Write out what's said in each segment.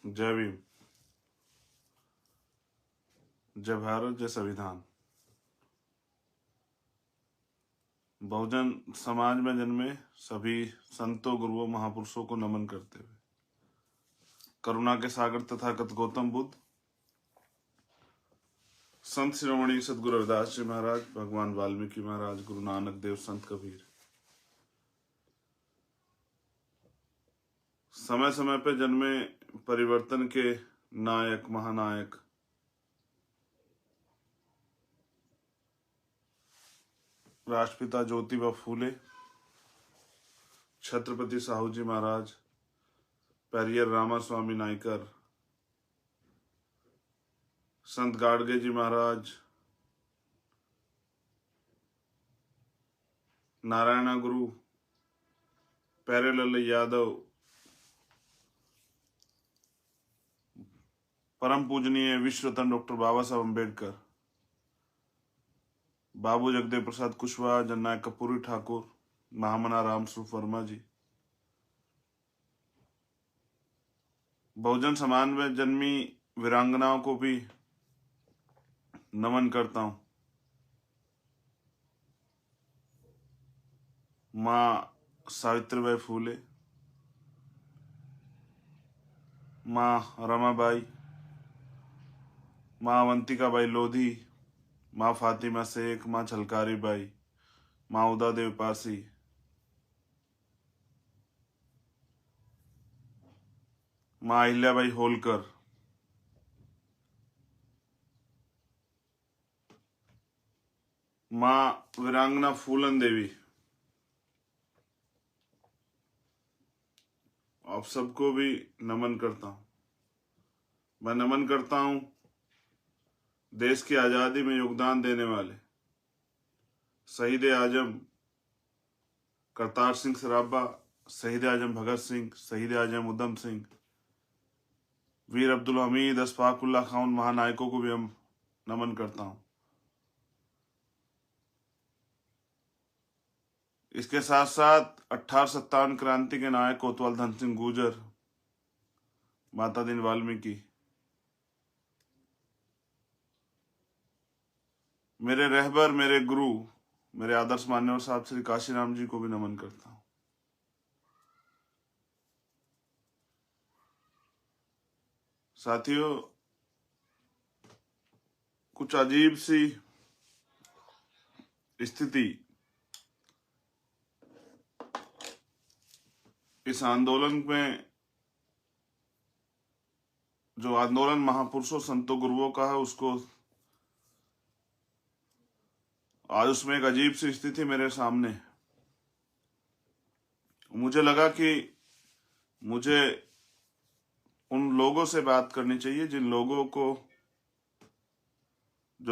जय भीम। जय भारत, जय संविधान। बहुजन समाज में जन्मे सभी संतों, गुरुओं, महापुरुषों को नमन करते हुए करुणा के सागर तथागत गौतम बुद्ध, संत शिरोमणि सदगुरु रविदास जी महाराज, भगवान वाल्मीकि महाराज, गुरु नानक देव, संत कबीर, समय समय पे जन्मे परिवर्तन के नायक, महानायक, राष्ट्रपिता ज्योतिबा फूले, छत्रपति साहू जी महाराज, पेरियर रामास्वामी नायकर, संत गाडगे जी महाराज, नारायण गुरु, प्यारेलाल यादव, परम पूजनीय विश्व रत्न डॉक्टर बाबा साहब अम्बेडकर, बाबू जगदेव प्रसाद कुशवाहा, जननायक कपूरी ठाकुर, महामना राम स्वरूप वर्मा जी, बहुजन समाज में जन्मी वीरांगनाओं को भी नमन करता हूं। माँ सावित्रीबाई फूले, माँ रमाबाई, माँ अवंतिकाबाई लोधी, माँ फातिमा शेख, माँ झलकारी बाई, माँ उदादेव पासी, माँ अहिल्याबाई होलकर, माँ वीरांगना फूलन देवी, आप सबको भी नमन करता हूं। मैं नमन करता हूं देश की आजादी में योगदान देने वाले शहीद आजम करतार सिंह सराभा, शहीद आजम भगत सिंह, शहीद आजम उधम सिंह, वीर अब्दुल हमीद, अशफाकुल्ला खान महानायकों को भी हम नमन करता हूं। इसके साथ साथ 1857 क्रांति के नायक कोतवाल धन सिंह गुर्जर, माता दीन वाल्मीकि, मेरे रहबर, मेरे गुरु, मेरे आदर्श मान्यवर साहब श्री काशीराम जी को भी नमन करता हूं। साथियों, कुछ अजीब सी स्थिति इस आंदोलन में, जो आंदोलन महापुरुषों, संतों, गुरुओं का है, उसको आज उसमें एक अजीब सी स्थिति मेरे सामने। मुझे लगा कि मुझे उन लोगों से बात करनी चाहिए जो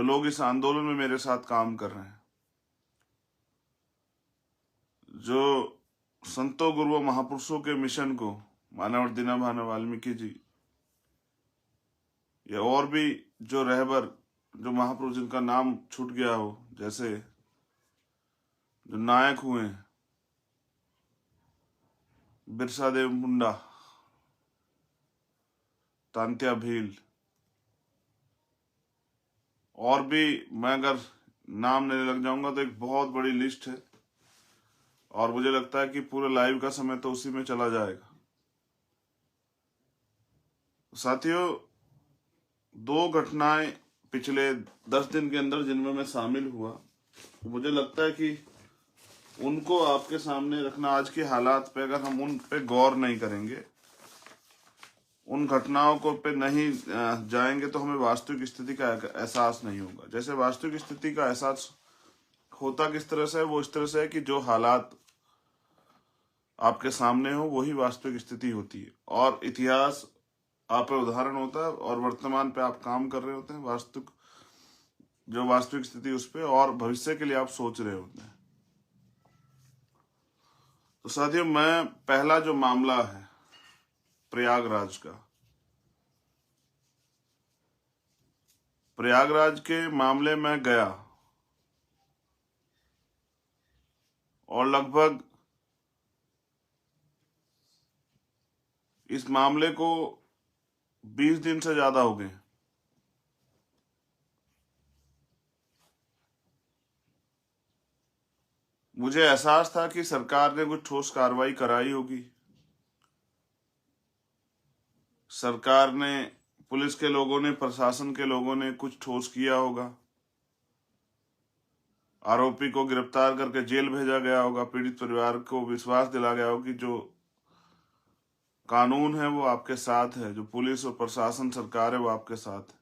लोग इस आंदोलन में मेरे साथ काम कर रहे हैं, जो संतों, गुरुओं, महापुरुषों के मिशन को, मानव दीना भाना वाल्मीकि जी, या और भी जो रहबर, जो महापुरुष जिनका नाम छूट गया हो, जैसे जो नायक हुए हैं, बिरसा देव मुंडा, तांत्या भील, और भी मैं अगर नाम लेने लग जाऊंगा तो एक बहुत बड़ी लिस्ट है, और मुझे लगता है कि पूरे लाइव का समय तो उसी में चला जाएगा। साथियों, दो घटनाएं पिछले 10 दिन के अंदर जिनमें मैं शामिल हुआ, मुझे लगता है कि उनको आपके सामने रखना, आज के हालात पे अगर हम उन पे गौर नहीं करेंगे, उन घटनाओं को पे नहीं जाएंगे, तो हमें वास्तविक स्थिति का एहसास नहीं होगा। जैसे वास्तविक स्थिति का एहसास होता किस तरह से है, वो इस तरह से है कि जो हालात आपके सामने हो वही वास्तविक स्थिति होती है, और इतिहास आप पे उदाहरण होता है, और वर्तमान पे आप काम कर रहे होते हैं, वास्तविक स्थिति उस पे, और भविष्य के लिए आप सोच रहे होते हैं। तो साथियों, मैं पहला जो मामला है प्रयागराज का, प्रयागराज के मामले में गया, और लगभग इस मामले को 20 दिन से ज्यादा हो गए। मुझे एहसास था कि सरकार ने कुछ ठोस कार्रवाई कराई होगी, सरकार ने, पुलिस के लोगों ने, प्रशासन के लोगों ने कुछ ठोस किया होगा, आरोपी को गिरफ्तार करके जेल भेजा गया होगा, पीड़ित परिवार को विश्वास दिलाया गया होगा कि जो कानून है वो आपके साथ है, जो पुलिस और प्रशासन सरकार है वो आपके साथ है।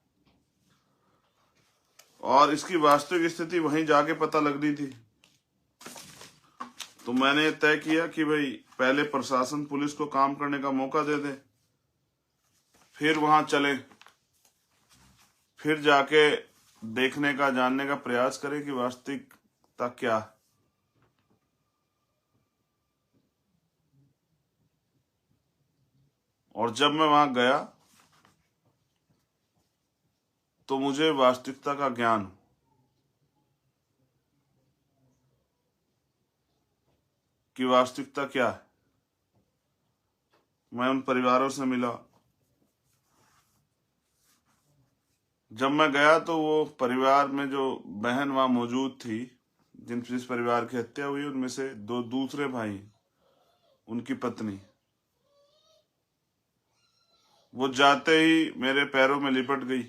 और इसकी वास्तविक स्थिति वहीं जाके पता लगनी थी। तो मैंने तय किया कि भाई पहले प्रशासन पुलिस को काम करने का मौका दे दे, फिर वहां चले, फिर जाके देखने का, जानने का प्रयास करें कि वास्तविकता क्या है। और जब मैं वहां गया तो मुझे वास्तविकता का ज्ञान, कि वास्तविकता क्या है। मैं उन परिवारों से मिला। जब मैं गया तो वो परिवार में जो बहन वहां मौजूद थी, जिस परिवार की हत्या हुई, उनमें से 2 दूसरे भाई, उनकी पत्नी, वो जाते ही मेरे पैरों में लिपट गई।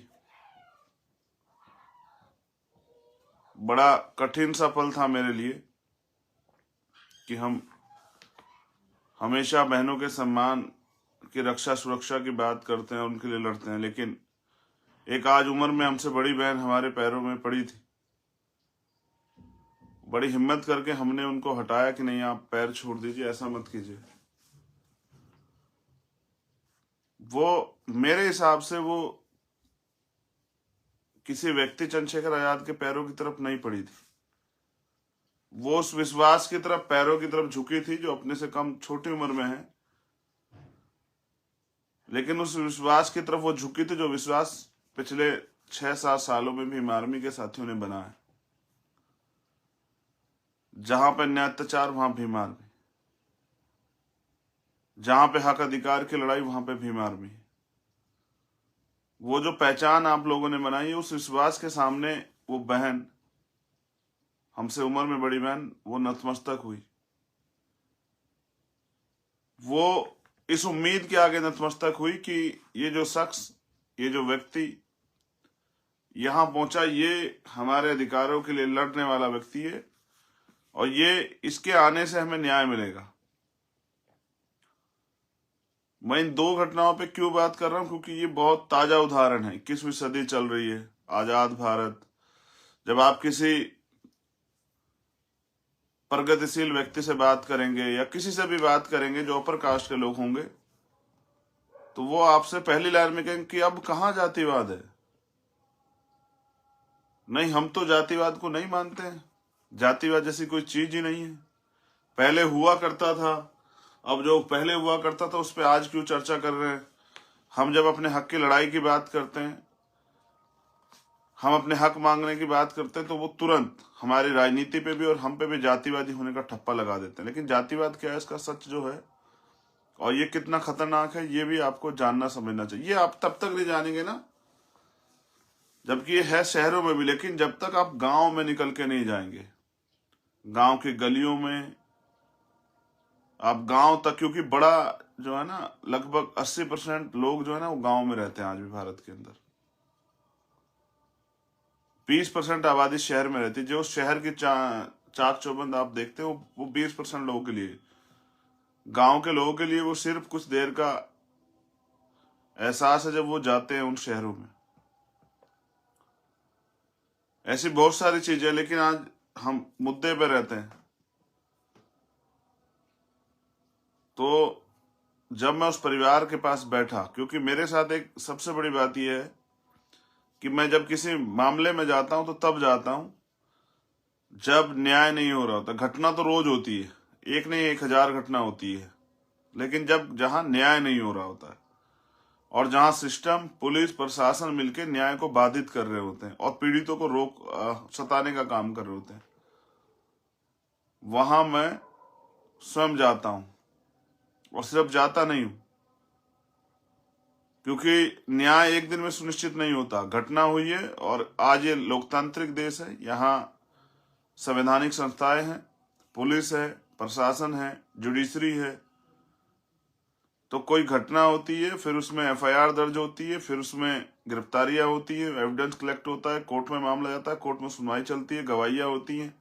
बड़ा कठिन सा पल था मेरे लिए कि हम हमेशा बहनों के सम्मान की रक्षा सुरक्षा की बात करते हैं, उनके लिए लड़ते हैं, लेकिन एक आज उम्र में हमसे बड़ी बहन हमारे पैरों में पड़ी थी। बड़ी हिम्मत करके हमने उनको हटाया कि नहीं, आप पैर छोड़ दीजिए, ऐसा मत कीजिए। वो मेरे हिसाब से वो किसी व्यक्ति चंद्रशेखर आजाद के पैरों की तरफ नहीं पड़ी थी, वो उस विश्वास की तरफ, पैरों की तरफ झुकी थी जो अपने से कम छोटी उम्र में है, लेकिन उस विश्वास की तरफ वो झुकी थी जो विश्वास पिछले 6-7 सालों में भीम आर्मी के साथियों ने बनाया। जहां पे अन्याय अत्याचार वहां भीम आर्मी, जहां पे हक अधिकार की लड़ाई वहां पे भीम आर्मी। वो जो पहचान आप लोगों ने बनाई है, उस विश्वास के सामने वो बहन, हमसे उम्र में बड़ी बहन, वो नतमस्तक हुई। वो इस उम्मीद के आगे नतमस्तक हुई कि ये जो शख्स, ये जो व्यक्ति यहां पहुंचा, ये हमारे अधिकारों के लिए लड़ने वाला व्यक्ति है और ये, इसके आने से हमें न्याय मिलेगा। मैं इन 2 घटनाओं पे क्यों बात कर रहा हूं, क्योंकि ये बहुत ताजा उदाहरण है। 21वीं सदी चल रही है, आजाद भारत। जब आप किसी प्रगतिशील व्यक्ति से बात करेंगे या किसी से भी बात करेंगे जो अपर कास्ट के लोग होंगे, तो वो आपसे पहली लाइन में कहेंगे कि अब कहां जातिवाद है। नहीं, हम तो जातिवाद को नहीं मानते हैं, जातिवाद जैसी कोई चीज ही नहीं है। पहले हुआ करता था, अब जो पहले हुआ करता था उस पर आज क्यों चर्चा कर रहे हैं। हम जब अपने हक की लड़ाई की बात करते हैं, हम अपने हक मांगने की बात करते हैं, तो वो तुरंत हमारी राजनीति पे भी और हम पे भी जातिवादी होने का ठप्पा लगा देते हैं। लेकिन जातिवाद क्या है, इसका सच जो है और ये कितना खतरनाक है, ये भी आपको जानना समझना चाहिए। ये आप तब तक नहीं जानेंगे ना, जबकि ये है शहरों में भी, लेकिन जब तक आप गांव में निकल के नहीं जाएंगे, गांव की गलियों में, आप गांव तक, क्योंकि बड़ा जो है ना, लगभग 80% लोग जो है ना वो गांव में रहते हैं आज भी भारत के अंदर। 20% आबादी शहर में रहती है। जो शहर की चाक चौबंद आप देखते हो, वो 20% लोगों के लिए, गांव के लोगों के लिए वो सिर्फ कुछ देर का एहसास है जब वो जाते हैं उन शहरों में। ऐसी बहुत सारी चीजें, लेकिन आज हम मुद्दे पे रहते हैं। तो जब मैं उस परिवार के पास बैठा, क्योंकि मेरे साथ एक सबसे बड़ी बात यह है कि मैं जब किसी मामले में जाता हूं तो तब जाता हूं जब न्याय नहीं हो रहा होता। घटना तो रोज होती है, एक नहीं 1000 घटना होती है, लेकिन जब जहां न्याय नहीं हो रहा होता है और जहां सिस्टम, पुलिस, प्रशासन मिलकर न्याय को बाधित कर रहे होते हैं और पीड़ितों को सताने का काम कर रहे होते हैं, वहां मैं स्वयं जाता हूं। और सिर्फ जाता नहीं हूं, क्योंकि न्याय एक दिन में सुनिश्चित नहीं होता। घटना हुई है और आज ये लोकतांत्रिक देश है, यहाँ संवैधानिक संस्थाएं हैं, पुलिस है, प्रशासन है, जुडिशरी है। तो कोई घटना होती है, फिर उसमें एफआईआर दर्ज होती है, फिर उसमें गिरफ्तारियां होती है, एविडेंस कलेक्ट होता है, कोर्ट में मामला जाता है, कोर्ट में सुनवाई चलती है, गवाहियां होती हैं,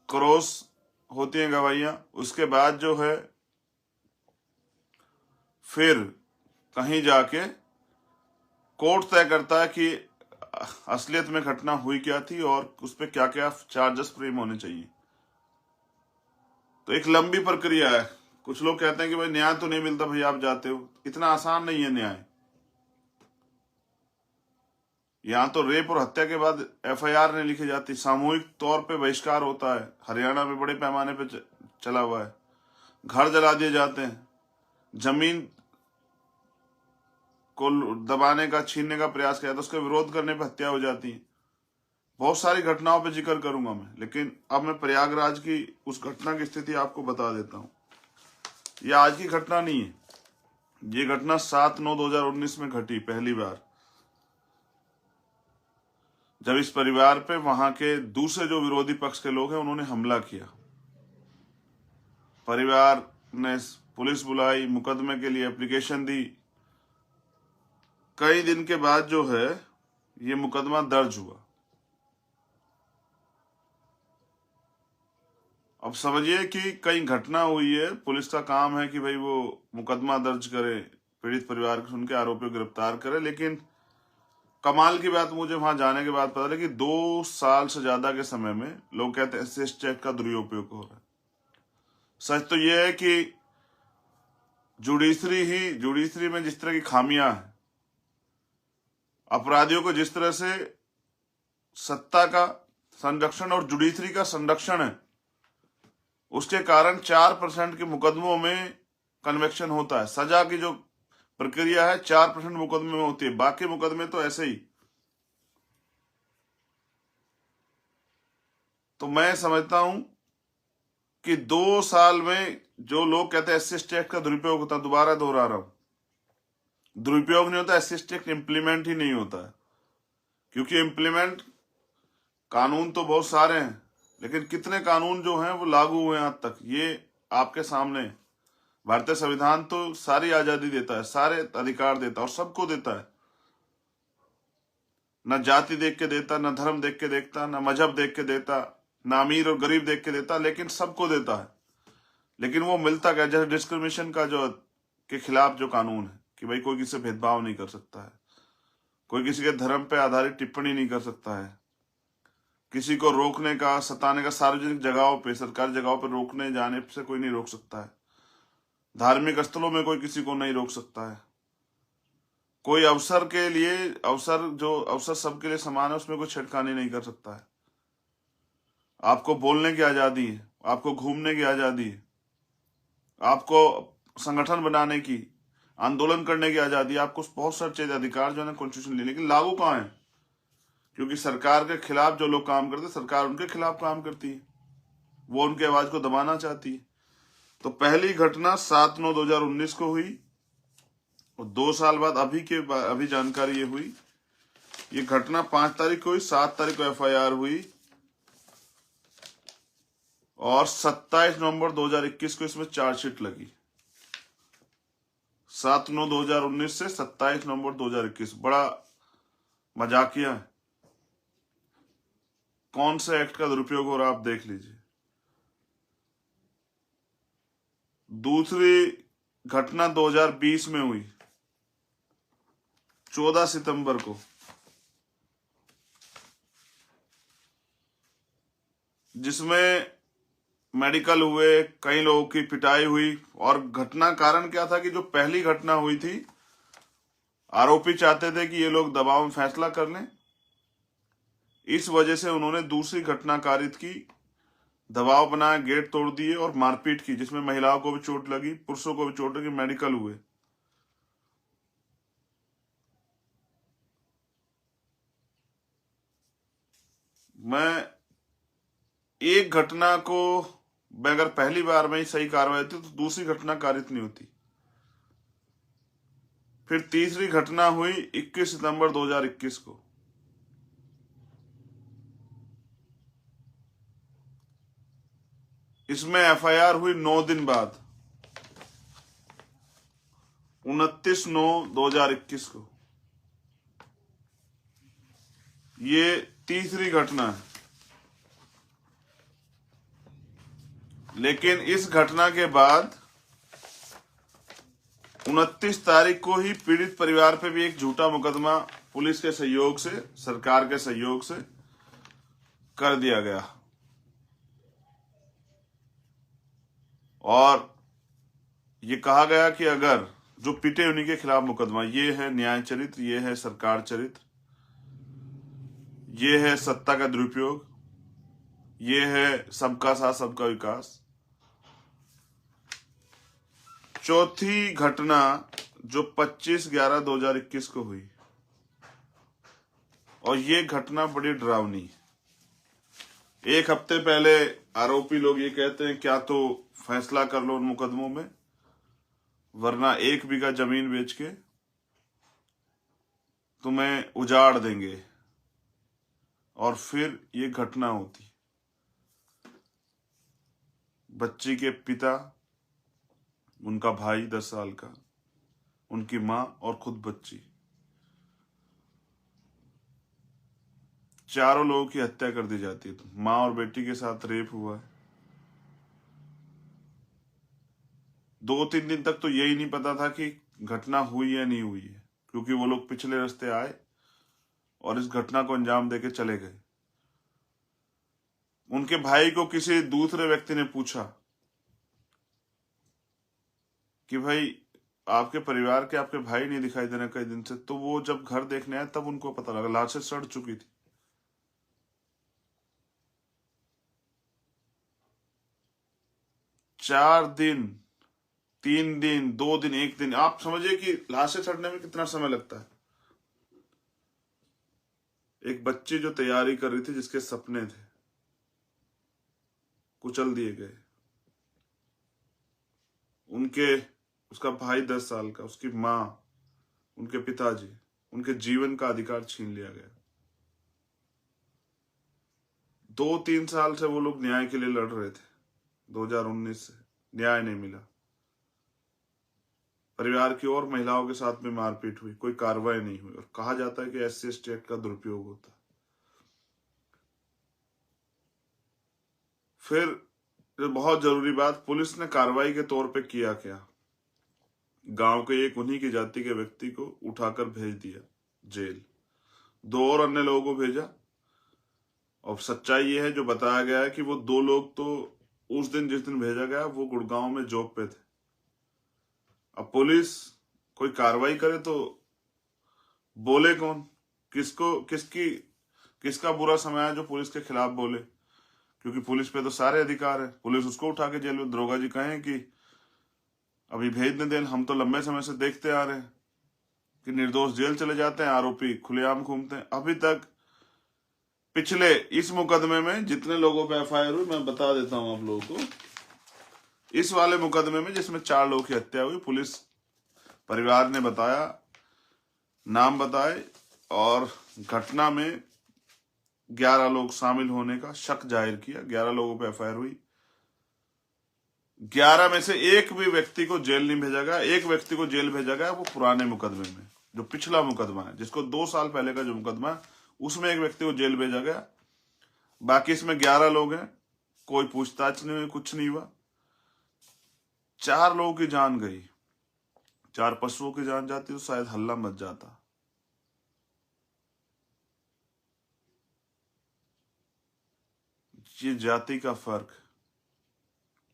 क्रॉस होती हैं गवाहियां। उसके बाद जो है फिर कहीं जाके कोर्ट तय करता है कि असलियत में घटना हुई क्या थी और उस पर क्या क्या चार्जेस फ्रेम होने चाहिए। तो एक लंबी प्रक्रिया है। कुछ लोग कहते हैं कि भाई न्याय तो नहीं मिलता, भाई आप जाते हो, इतना आसान नहीं है न्याय। यहां तो रेप और हत्या के बाद एफआईआर नहीं लिखी जाती, सामूहिक तौर पे बहिष्कार होता है, हरियाणा में बड़े पैमाने पे चला हुआ है, घर जला दिए जाते हैं, जमीन को दबाने का, छीनने का प्रयास किया तो उसका विरोध करने पर हत्या हो जाती है। बहुत सारी घटनाओं पे जिक्र करूंगा मैं, लेकिन अब मैं प्रयागराज की उस घटना की स्थिति आपको बता देता हूं। यह आज की घटना नहीं है, ये घटना 7/9/2019 में घटी पहली बार, जब इस परिवार पे वहां के दूसरे जो विरोधी पक्ष के लोग हैं उन्होंने हमला किया। परिवार ने पुलिस बुलाई, मुकदमे के लिए एप्लीकेशन दी। कई दिन के बाद जो है ये मुकदमा दर्ज हुआ। अब समझिए कि कई घटना हुई है, पुलिस का काम है कि भाई वो मुकदमा दर्ज करे, पीड़ित परिवार को सुन के आरोपियों को गिरफ्तार करे। लेकिन कमाल की बात मुझे वहां जाने के बाद पता लगी कि 2 साल से ज्यादा के समय में लोग कहते हैं एसएस चेक का दुरुपयोग हो रहा है। सच तो यह है कि जुडिशरी में जिस तरह की खामियां हैं, अपराधियों को जिस तरह से सत्ता का संरक्षण और जुडिशरी का संरक्षण है, उसके कारण 4% के मुकदमों में कन्वेक्शन होता है। सजा की जो प्रक्रिया है 4% मुकदमे में होती है, बाकी मुकदमे तो ऐसे ही। तो मैं समझता हूं कि 2 साल में जो लोग कहते हैं एसएस एक्ट का दुरुपयोग होता, दोबारा दोहरा रहा हूं, दुरुपयोग नहीं होता, एसएस एक्ट इम्प्लीमेंट ही नहीं होता है। क्योंकि इम्प्लीमेंट कानून तो बहुत सारे हैं, लेकिन कितने कानून जो हैं वो लागू हुए हैं आज तक, ये आपके सामने। भारतीय संविधान तो सारी आजादी देता है, सारे अधिकार देता है और सबको देता है। न जाति देख के देता, न धर्म देख के देखता, न मजहब देख के देता, न अमीर और गरीब देख के देता, लेकिन सबको देता है। लेकिन वो मिलता क्या? जैसे डिस्क्रिमिनेशन का जो के खिलाफ जो कानून है कि भाई कोई किसी से भेदभाव नहीं कर सकता है, कोई किसी के धर्म पे आधारित टिप्पणी नहीं कर सकता है, किसी को रोकने का, सताने का, सार्वजनिक जगहों पे, सरकारी जगहों पर रोकने जाने से कोई नहीं रोक सकता है, धार्मिक स्थलों में कोई किसी को नहीं रोक सकता है, कोई अवसर के लिए अवसर सबके लिए समान है उसमें कोई छेड़खानी नहीं कर सकता है। आपको बोलने की आजादी है, आपको घूमने की आजादी है, आपको संगठन बनाने की, आंदोलन करने की आजादी, आपको बहुत सारे चीज अधिकार जो है कॉन्स्टिट्यूशन लेने की, लागू कहाँ है? क्योंकि सरकार के खिलाफ जो लोग काम करते, सरकार उनके खिलाफ काम करती है, वो उनकी आवाज को दबाना चाहती है। तो पहली घटना 7/9/2019 को हुई और 2 साल बाद अभी जानकारी ये हुई। ये घटना 5 तारीख को हुई, 7 तारीख को एफआईआर हुई और 27 नवंबर 2021 को इसमें चार्जशीट लगी। 7/9/2019 से 27 नवंबर 2021, बड़ा मजाकिया है। कौन से एक्ट का दुरुपयोग हो रहा है आप देख लीजिए। दूसरी घटना 2020 में हुई, 14 सितंबर को, जिसमें मेडिकल हुए, कई लोगों की पिटाई हुई। और घटना कारण क्या था कि जो पहली घटना हुई थी, आरोपी चाहते थे कि ये लोग दबाव में फैसला कर लें, इस वजह से उन्होंने दूसरी घटना कारित की, दबाव बनाया, गेट तोड़ दिए और मारपीट की, जिसमें महिलाओं को भी चोट लगी, पुरुषों को भी चोट लगी, मेडिकल हुए। मैं एक घटना को अगर पहली बार में ही सही कार्रवाई होती तो दूसरी घटना कारित नहीं होती। फिर तीसरी घटना हुई 21 सितंबर 2021 को। इसमें एफआईआर हुई 9 दिन बाद, 29/9/2021 को। ये तीसरी घटना है। लेकिन इस घटना के बाद 29 तारीख को ही पीड़ित परिवार पे भी एक झूठा मुकदमा पुलिस के सहयोग से, सरकार के सहयोग से कर दिया गया। और ये कहा गया कि अगर जो पिटे उन्हीं के खिलाफ मुकदमा, ये है न्याय चरित्र, ये है सरकार चरित्र, ये है सत्ता का दुरुपयोग, ये है सबका साथ सबका विकास। चौथी घटना जो 25/11/2021 को हुई, और ये घटना बड़ी डरावनी है। एक हफ्ते पहले आरोपी लोग ये कहते हैं क्या तो फैसला कर लो उन मुकदमों में, वरना 1 बीघा जमीन बेच के तुम्हें उजाड़ देंगे। और फिर ये घटना होती। बच्ची के पिता, उनका भाई 10 साल का, उनकी मां और खुद बच्ची, चारों लोगों की हत्या कर दी जाती है। तो मां और बेटी के साथ रेप हुआ है। 2-3 दिन तक तो यही नहीं पता था कि घटना हुई या नहीं हुई है, क्योंकि वो लोग पिछले रास्ते आए और इस घटना को अंजाम देके चले गए। उनके भाई को किसी दूसरे व्यक्ति ने पूछा कि भाई आपके परिवार के आपके भाई नहीं दिखाई दे रहे कई दिन से। तो वो जब घर देखने आए तब उनको पता लगा लाशें सड़ चुकी थी। चार दिन, 3 दिन, 2 दिन, 1 दिन, आप समझिए कि लाशें सड़ने में कितना समय लगता है। एक बच्ची जो तैयारी कर रही थी, जिसके सपने थे, कुचल दिए गए। उसका भाई 10 साल का, उसकी मां, उनके पिताजी, उनके जीवन का अधिकार छीन लिया गया। 2-3 साल से वो लोग न्याय के लिए लड़ रहे थे। 2019 से न्याय नहीं मिला। परिवार की और महिलाओं के साथ में मारपीट हुई, कोई कार्रवाई नहीं हुई। और कहा जाता है कि SC/ST एक्ट का दुरुपयोग होता है। फिर बहुत जरूरी बात, पुलिस ने कार्रवाई के तौर पे किया क्या? गांव के एक उन्हीं की जाति के व्यक्ति को उठाकर भेज दिया जेल। 2 और अन्य लोगों को भेजा। और सच्चाई ये है, जो बताया गया है, कि वो 2 लोग तो उस दिन जिस दिन भेजा गया वो गुड़गांव में जॉब पे थे। अब पुलिस कोई कार्रवाई करे तो बोले कौन? किसका बुरा समय है जो पुलिस के खिलाफ बोले? क्योंकि पुलिस पे तो सारे अधिकार है। पुलिस उसको उठा के जेल में, दरोगा जी कहें कि अभी भेजने दें। हम तो लंबे समय से देखते आ रहे हैं कि निर्दोष जेल चले जाते हैं, आरोपी खुलेआम घूमते हैं। अभी तक पिछले इस मुकदमे में जितने लोगों पे FIR हुई, मैं बता देता हूं आप लोगों को। इस वाले मुकदमे में जिसमें 4 लोगों की हत्या हुई, पुलिस परिवार ने बताया, नाम बताए, और घटना में 11 लोग शामिल होने का शक जाहिर किया। 11 लोगों पे FIR हुई। 11 में से एक भी व्यक्ति को जेल नहीं भेजा गया। एक व्यक्ति को जेल भेजा गया, वो पुराने मुकदमे में, जो पिछला मुकदमा है, जिसको 2 साल पहले का जो मुकदमा है, उसमें एक व्यक्ति को जेल भेजा गया। बाकी इसमें 11 लोग हैं, कोई पूछताछ नहीं हुई, कुछ नहीं हुआ। 4 लोगों की जान गई। 4 पशुओं की जान जाती तो शायद हल्ला मच जाता। ये जाति का फर्क।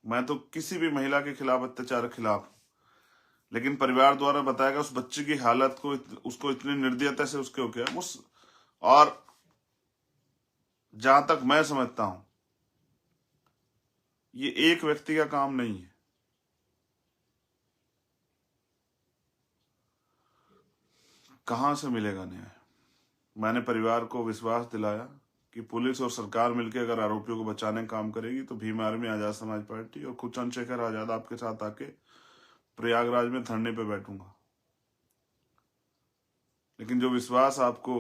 मैं तो किसी भी महिला के खिलाफ अत्याचार के खिलाफ, लेकिन परिवार द्वारा बताया गया उस बच्ची की हालत को, उसको इतनी निर्दयता से उसके हो गया उस। और जहां तक मैं समझता हूं, ये एक व्यक्ति का काम नहीं है। कहां से मिलेगा न्याय? मैंने परिवार को विश्वास दिलाया कि पुलिस और सरकार मिलकर अगर आरोपियों को बचाने का काम करेगी तो भीम आर्मी, आजाद समाज पार्टी और खुद चंद्रशेखर आजाद आपके साथ आके प्रयागराज में धरने पे बैठूंगा। लेकिन जो विश्वास आपको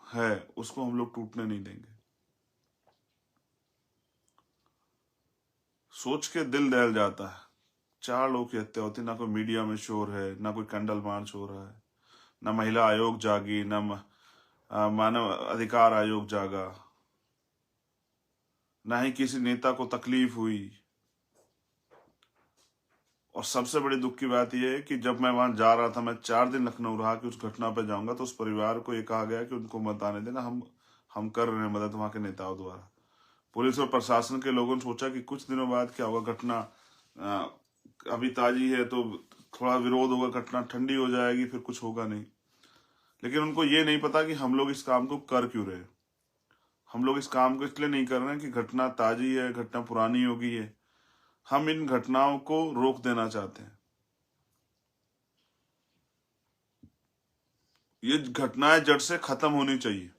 है उसको हम लोग टूटने नहीं देंगे। सोच के दिल दहल जाता है, 4 लोगों की हत्या होती, ना कोई मीडिया में शोर है, ना कोई कैंडल मार्च हो रहा है, ना महिला आयोग जागी, ना मानव अधिकार आयोग जागा, ना ही किसी नेता को तकलीफ हुई। और सबसे बड़ी दुख की बात यह है कि जब मैं वहां जा रहा था, मैं 4 दिन लखनऊ रहा कि उस घटना पर जाऊंगा, तो उस परिवार को ये कहा गया कि उनको मत आने देना, हम कर रहे हैं मदद वहां के नेताओं द्वारा। पुलिस और प्रशासन के लोगों ने सोचा कि कुछ दिनों बाद क्या होगा, घटना अ, अभी ताजी है तो थोड़ा विरोध होगा, घटना ठंडी हो जाएगी, फिर कुछ होगा नहीं। लेकिन उनको ये नहीं पता कि हम लोग इस काम को कर क्यों रहे हैं। हम लोग इस काम को इसलिए नहीं कर रहे हैं कि घटना ताजी है, घटना पुरानी हो गई है। हम इन घटनाओं को रोक देना चाहते हैं। ये घटनाएं जड़ से खत्म होनी चाहिए।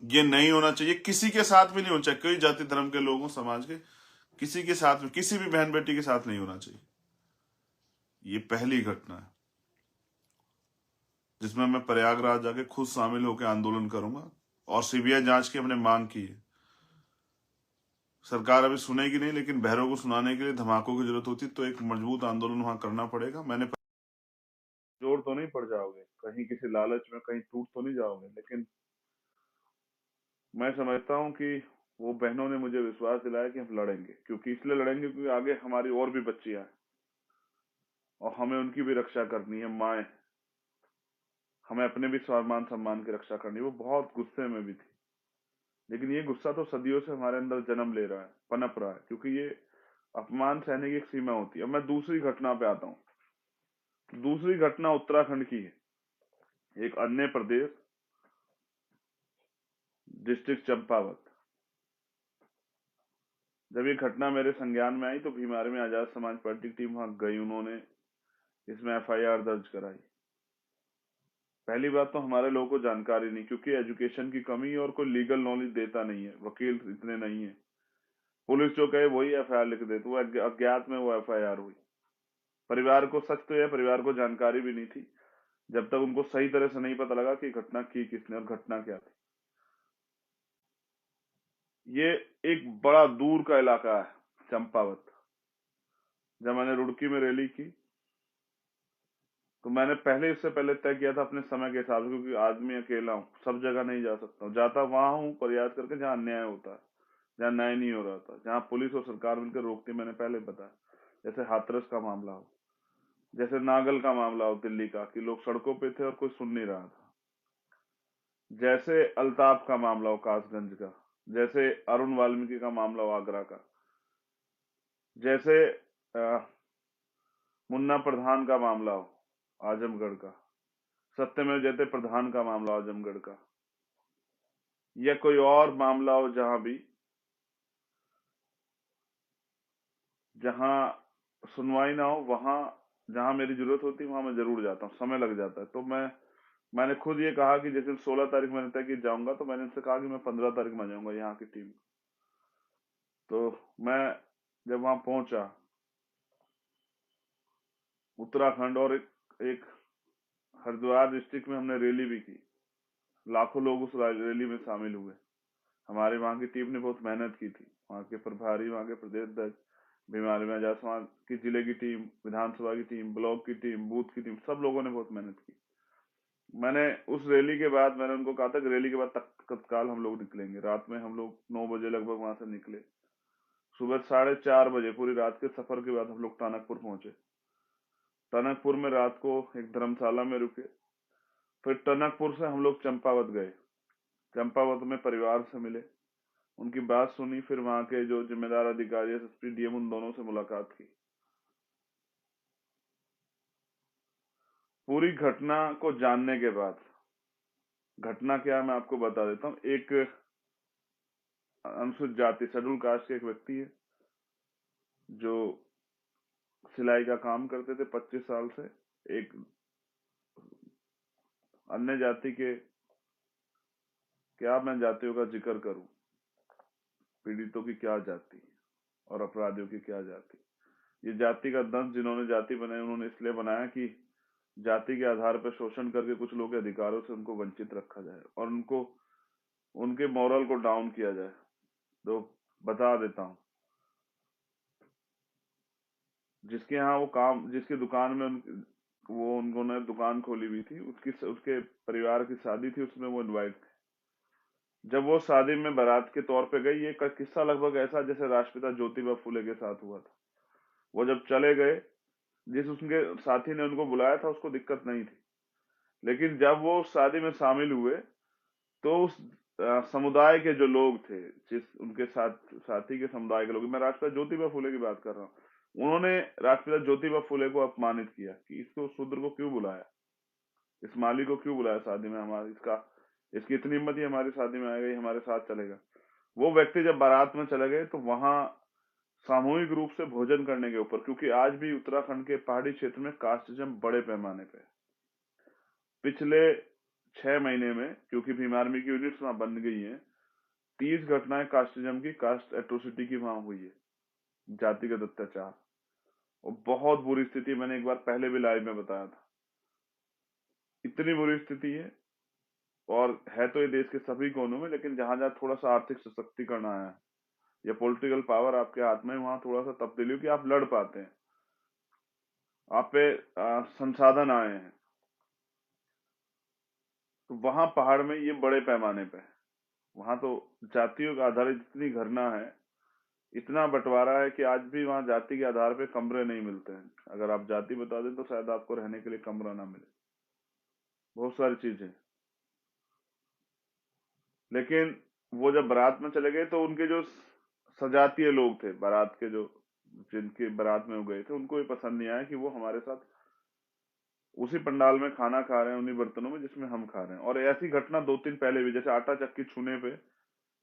ये नहीं होना चाहिए, किसी के साथ भी नहीं होना चाहिए, कोई जाति धर्म के लोगों, समाज के किसी के साथ में, किसी भी बहन बेटी के साथ नहीं होना चाहिए। ये पहली घटना है जिसमें मैं प्रयागराज जाके खुद शामिल होकर आंदोलन करूंगा, और सीबीआई जांच की हमने मांग की है। सरकार अभी सुनेगी नहीं, लेकिन बहरों को सुनाने के लिए धमाकों की जरूरत होती, तो एक मजबूत आंदोलन वहां करना पड़ेगा। मैंने जोर तो नहीं पड़ जाओगे कहीं, किसी लालच में कहीं टूट तो नहीं जाओगे, लेकिन मैं समझता हूं कि वो बहनों ने मुझे विश्वास दिलाया कि हम लड़ेंगे, क्योंकि इसलिए लड़ेंगे क्योंकि आगे हमारी और भी बच्चियां हैं और हमें उनकी भी रक्षा करनी है। माए, हमें अपने भी स्वाभिमान सम्मान की रक्षा करनी है। वो बहुत गुस्से में भी थी, लेकिन ये गुस्सा तो सदियों से हमारे अंदर जन्म ले रहा है, पनप रहा है, क्योंकि ये अपमान सहने की एक सीमा होती है। अब मैं दूसरी घटना पे आता हूँ। दूसरी घटना उत्तराखंड की है, एक अन्य प्रदेश, डिस्ट्रिक्ट चंपावत। जब ये घटना मेरे संज्ञान में आई तो भीमार में आजाद समाज पार्टी की टीम वहां गई, उन्होंने इसमें एफआईआर दर्ज कराई। पहली बात तो हमारे लोगों को जानकारी नहीं, क्योंकि एजुकेशन की कमी और कोई लीगल नॉलेज देता नहीं है, वकील इतने नहीं है। पुलिस जो कहे वही एफआईआर लिख देती, वो अज्ञात में वो एफआईआर हुई। परिवार को, सच तो यह परिवार को जानकारी भी नहीं थी जब तक उनको सही तरह से नहीं पता लगा कि घटना की किसने और घटना क्या थी। ये एक बड़ा दूर का इलाका है चंपावत। जब मैंने रुड़की में रैली की तो मैंने इससे पहले तय किया था अपने समय के हिसाब से, क्योंकि आदमी अकेला हूँ, सब जगह नहीं जा सकता हूँ। जाता वहां हूँ प्रयास करके जहाँ अन्याय होता है, जहाँ न्याय नहीं हो रहा था, जहाँ पुलिस और सरकार मिलकर रोकती, मैंने पहले बताया। जैसे हाथरस का मामला हो, जैसे नागल का मामला हो दिल्ली का, कि लोग सड़कों पे थे और कोई सुन नहीं रहा था, जैसे अल्ताफ का मामला हो कासगंज का, जैसे अरुण वाल्मीकि का मामला हो आगरा का, जैसे मुन्ना प्रधान का मामला हो आजमगढ़ का, सत्यमेव जयते प्रधान का मामला हो आजमगढ़ का, या कोई और मामला हो जहां भी, जहां सुनवाई ना हो, वहां जहां मेरी जरूरत होती है वहां मैं जरूर जाता हूँ। समय लग जाता है तो मैंने खुद ये कहा कि जैसे 16 तारीख मैंने तय कि जाऊंगा, तो मैंने इनसे कहा कि मैं 15 तारीख में जाऊंगा यहाँ की टीम। तो मैं जब वहां पहुंचा उत्तराखंड, और एक हरिद्वार डिस्ट्रिक्ट में हमने रैली भी की, लाखों लोग उस रैली में शामिल हुए। हमारे वहां की टीम ने बहुत मेहनत की थी, वहां के प्रभारी, वहां के प्रदेश अध्यक्ष, बीमारी में आजाद समाज की जिले की टीम, विधानसभा की टीम, ब्लॉक की टीम, बूथ की टीम, सब लोगों ने बहुत मेहनत की। मैंने उस रैली के बाद मैंने उनको कहा था कि रैली के बाद तत्काल हम लोग निकलेंगे। रात में हम लोग 9 बजे लगभग वहां से निकले। सुबह 4:30 बजे पूरी रात के सफर के बाद हम लोग टनकपुर पहुंचे। टनकपुर में रात को एक धर्मशाला में रुके। फिर टनकपुर से हम लोग चंपावत गए। चंपावत में परिवार से मिले, उनकी बात सुनी, फिर वहां के जो जिम्मेदार अधिकारी, एसएसपी, डीएम, उन दोनों से मुलाकात की। पूरी घटना को जानने के बाद, घटना क्या है मैं आपको बता देता हूँ। एक अनुसूचित जाति, शेड्यूल कास्ट के एक व्यक्ति है जो सिलाई का काम करते थे 25 साल से। एक अन्य जाति के, क्या मैं जातियों का जिक्र करूं, पीड़ितों की क्या जाति और अपराधियों की क्या जाति। ये जाति का दंश जिन्होंने जाति बनाई, उन्होंने इसलिए बनाया कि जाति के आधार पर शोषण करके कुछ लोगों के अधिकारों से उनको वंचित रखा जाए और उनको उनके मॉरल को डाउन किया जाए। तो बता देता हूँ, जिसके यहाँ वो काम, जिसकी दुकान में वो उन्होंने दुकान खोली हुई थी, उसके परिवार की शादी थी, उसमें वो इनवाइट थे। जब वो शादी में बारात के तौर पे गई, ये किस्सा लगभग ऐसा जैसे राष्ट्रपिता ज्योतिबा फुले के साथ हुआ था। वो जब चले गए, जिस उनके साथी ने उनको बुलाया था उसको दिक्कत नहीं थी, लेकिन जब वो शादी में शामिल हुए तो उस समुदाय के जो लोग थे, जिस उनके साथ साथी के समुदाय के लोग, मैं राष्ट्रपिता ज्योतिबा फुले की बात कर रहा हूँ, उन्होंने राष्ट्रपिता ज्योतिबा फुले को अपमानित किया कि इसको शूद्र को क्यों बुलाया, इस माली को क्यों बुलाया शादी में, हमारी इसकी इतनी हिम्मत ही हमारी शादी में आएगा, ये हमारे साथ चलेगा। वो व्यक्ति जब बारात में चले गए तो वहां सामूहिक रूप से भोजन करने के ऊपर, क्योंकि आज भी उत्तराखंड के पहाड़ी क्षेत्र में कास्टिज्म बड़े पैमाने पे, पिछले 6 महीने में, क्योंकि भीम आर्मी की यूनिट्स वहां बन गई हैं, 30 घटनाएं कास्टिज्म की, कास्ट एट्रोसिटी की वहां हुई है, जातिगत अत्याचार। और बहुत बुरी स्थिति, मैंने एक बार पहले भी लाइव में बताया था, इतनी बुरी स्थिति है। और है तो ये देश के सभी कोनों में, लेकिन जहां जहां थोड़ा सा आर्थिक सशक्तिकरण आया है या पॉलिटिकल पावर आपके हाथ में, वहां थोड़ा सा तब्दीली हो कि आप लड़ पाते हैं, आप पे संसाधन आए हैं, तो वहां पहाड़ में ये बड़े पैमाने पे है। वहां तो जातियों के आधारित इतनी घटना है, इतना बंटवारा है कि आज भी वहां जाति के आधार पे कमरे नहीं मिलते हैं। अगर आप जाति बता दें तो शायद आपको रहने के लिए कमरा ना मिले, बहुत सारी चीजें। लेकिन वो जब बारात में चले गए तो उनके जो सजातीय लोग थे, बारात के जो, जिनके बारात में वो गए थे, उनको ये पसंद नहीं आया कि वो हमारे साथ उसी पंडाल में खाना खा रहे हैं, उन्हीं बर्तनों में जिसमें हम खा रहे हैं। और ऐसी घटना 2 दिन पहले भी, जैसे आटा चक्की छूने पे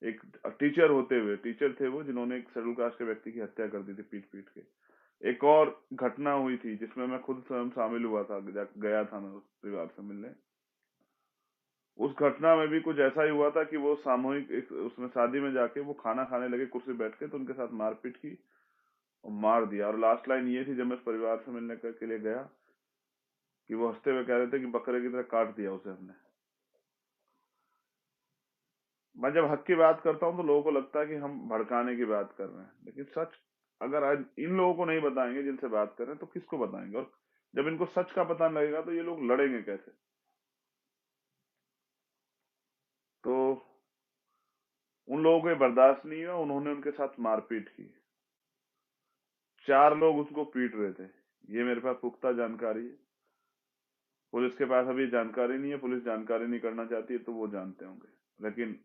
एक टीचर होते हुए, टीचर थे वो, जिन्होंने एक शेड्यूल कास्ट के व्यक्ति की हत्या कर दी थी पीट पीट के। एक और घटना हुई थी जिसमें मैं खुद स्वयं शामिल हुआ था, गया था मैं उस परिवार से मिलने। उस घटना में भी कुछ ऐसा ही हुआ था कि वो सामूहिक उसमें शादी में जाके वो खाना खाने लगे कुर्सी बैठ के, तो उनके साथ मारपीट की और मार दिया। और लास्ट लाइन ये थी, जब मैं उस परिवार से मिलने के लिए गया, कि वो हंसते हुए कह रहे थे कि बकरे की तरह काट दिया उसे हमने। मैं जब हक की बात करता हूं तो लोगों को लगता है कि हम भड़काने की बात कर रहे हैं, लेकिन सच अगर आज इन लोगों को नहीं बताएंगे जिनसे बात कर रहे हैं, तो किसको बताएंगे? और जब इनको सच का पता नहीं लगेगा तो ये लोग लड़ेंगे कैसे? तो उन लोगों को ये बर्दाश्त नहीं हुआ, उन्होंने उनके साथ मारपीट की। 4 लोग उसको पीट रहे थे, ये मेरे पास पुख्ता जानकारी है। पुलिस के पास अभी जानकारी नहीं है, पुलिस जानकारी नहीं करना चाहती है, तो वो जानते होंगे। लेकिन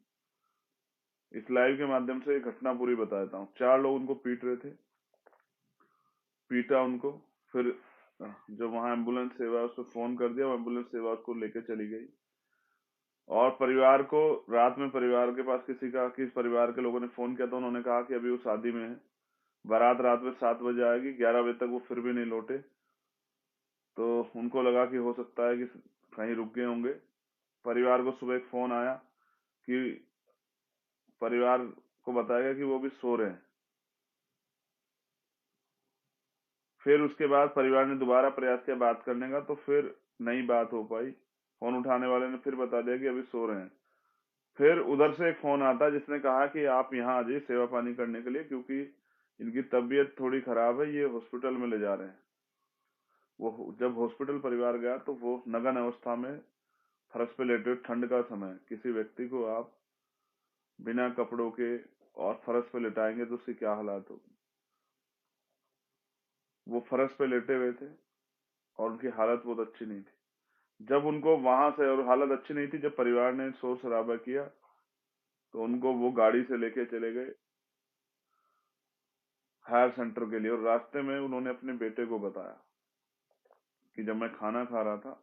इस लाइव के माध्यम से घटना पूरी बता देता हूँ। 4 लोग उनको पीट रहे थे, पीटा उनको, फिर जो वहां एम्बुलेंस सेवा, उसको फोन कर दिया, एम्बुलेंस सेवा उसको लेके चली गई। और परिवार को रात में, परिवार के पास किस परिवार के लोगों ने फोन किया, तो उन्होंने कहा कि अभी वो शादी में है, बारात रात में 7 बजे आएगी, 11 बजे तक वो फिर भी नहीं लौटे। तो उनको लगा कि हो सकता है कि कहीं रुक गए होंगे। परिवार को सुबह एक फोन आया कि परिवार को बताया गया कि वो भी सो रहे हैं। फिर उसके बाद परिवार ने दोबारा प्रयास किया बात करने का, तो फिर नई बात हो पाई। फोन उठाने वाले ने फिर बता दिया कि अभी सो रहे हैं। फिर उधर से एक फोन आता जिसने कहा कि आप यहाँ आ जाइए सेवा पानी करने के लिए, क्योंकि इनकी तबीयत थोड़ी खराब है, ये हॉस्पिटल में ले जा रहे हैं। वो जब हॉस्पिटल परिवार गया तो वो नग्न अवस्था में फर्श पे लेटे, ठंड का समय, किसी व्यक्ति को आप बिना कपड़ों के और फर्श पे लेटाएंगे तो उसकी क्या हालात होगी। वो फर्श पे लेटे हुए थे और उनकी हालत बहुत अच्छी नहीं थी। जब उनको वहां से, और हालत अच्छी नहीं थी, जब परिवार ने शोर शराबा किया तो उनको वो गाड़ी से लेके चले गए हायर सेंटर के लिए। और रास्ते में उन्होंने अपने बेटे को बताया कि जब मैं खाना खा रहा था,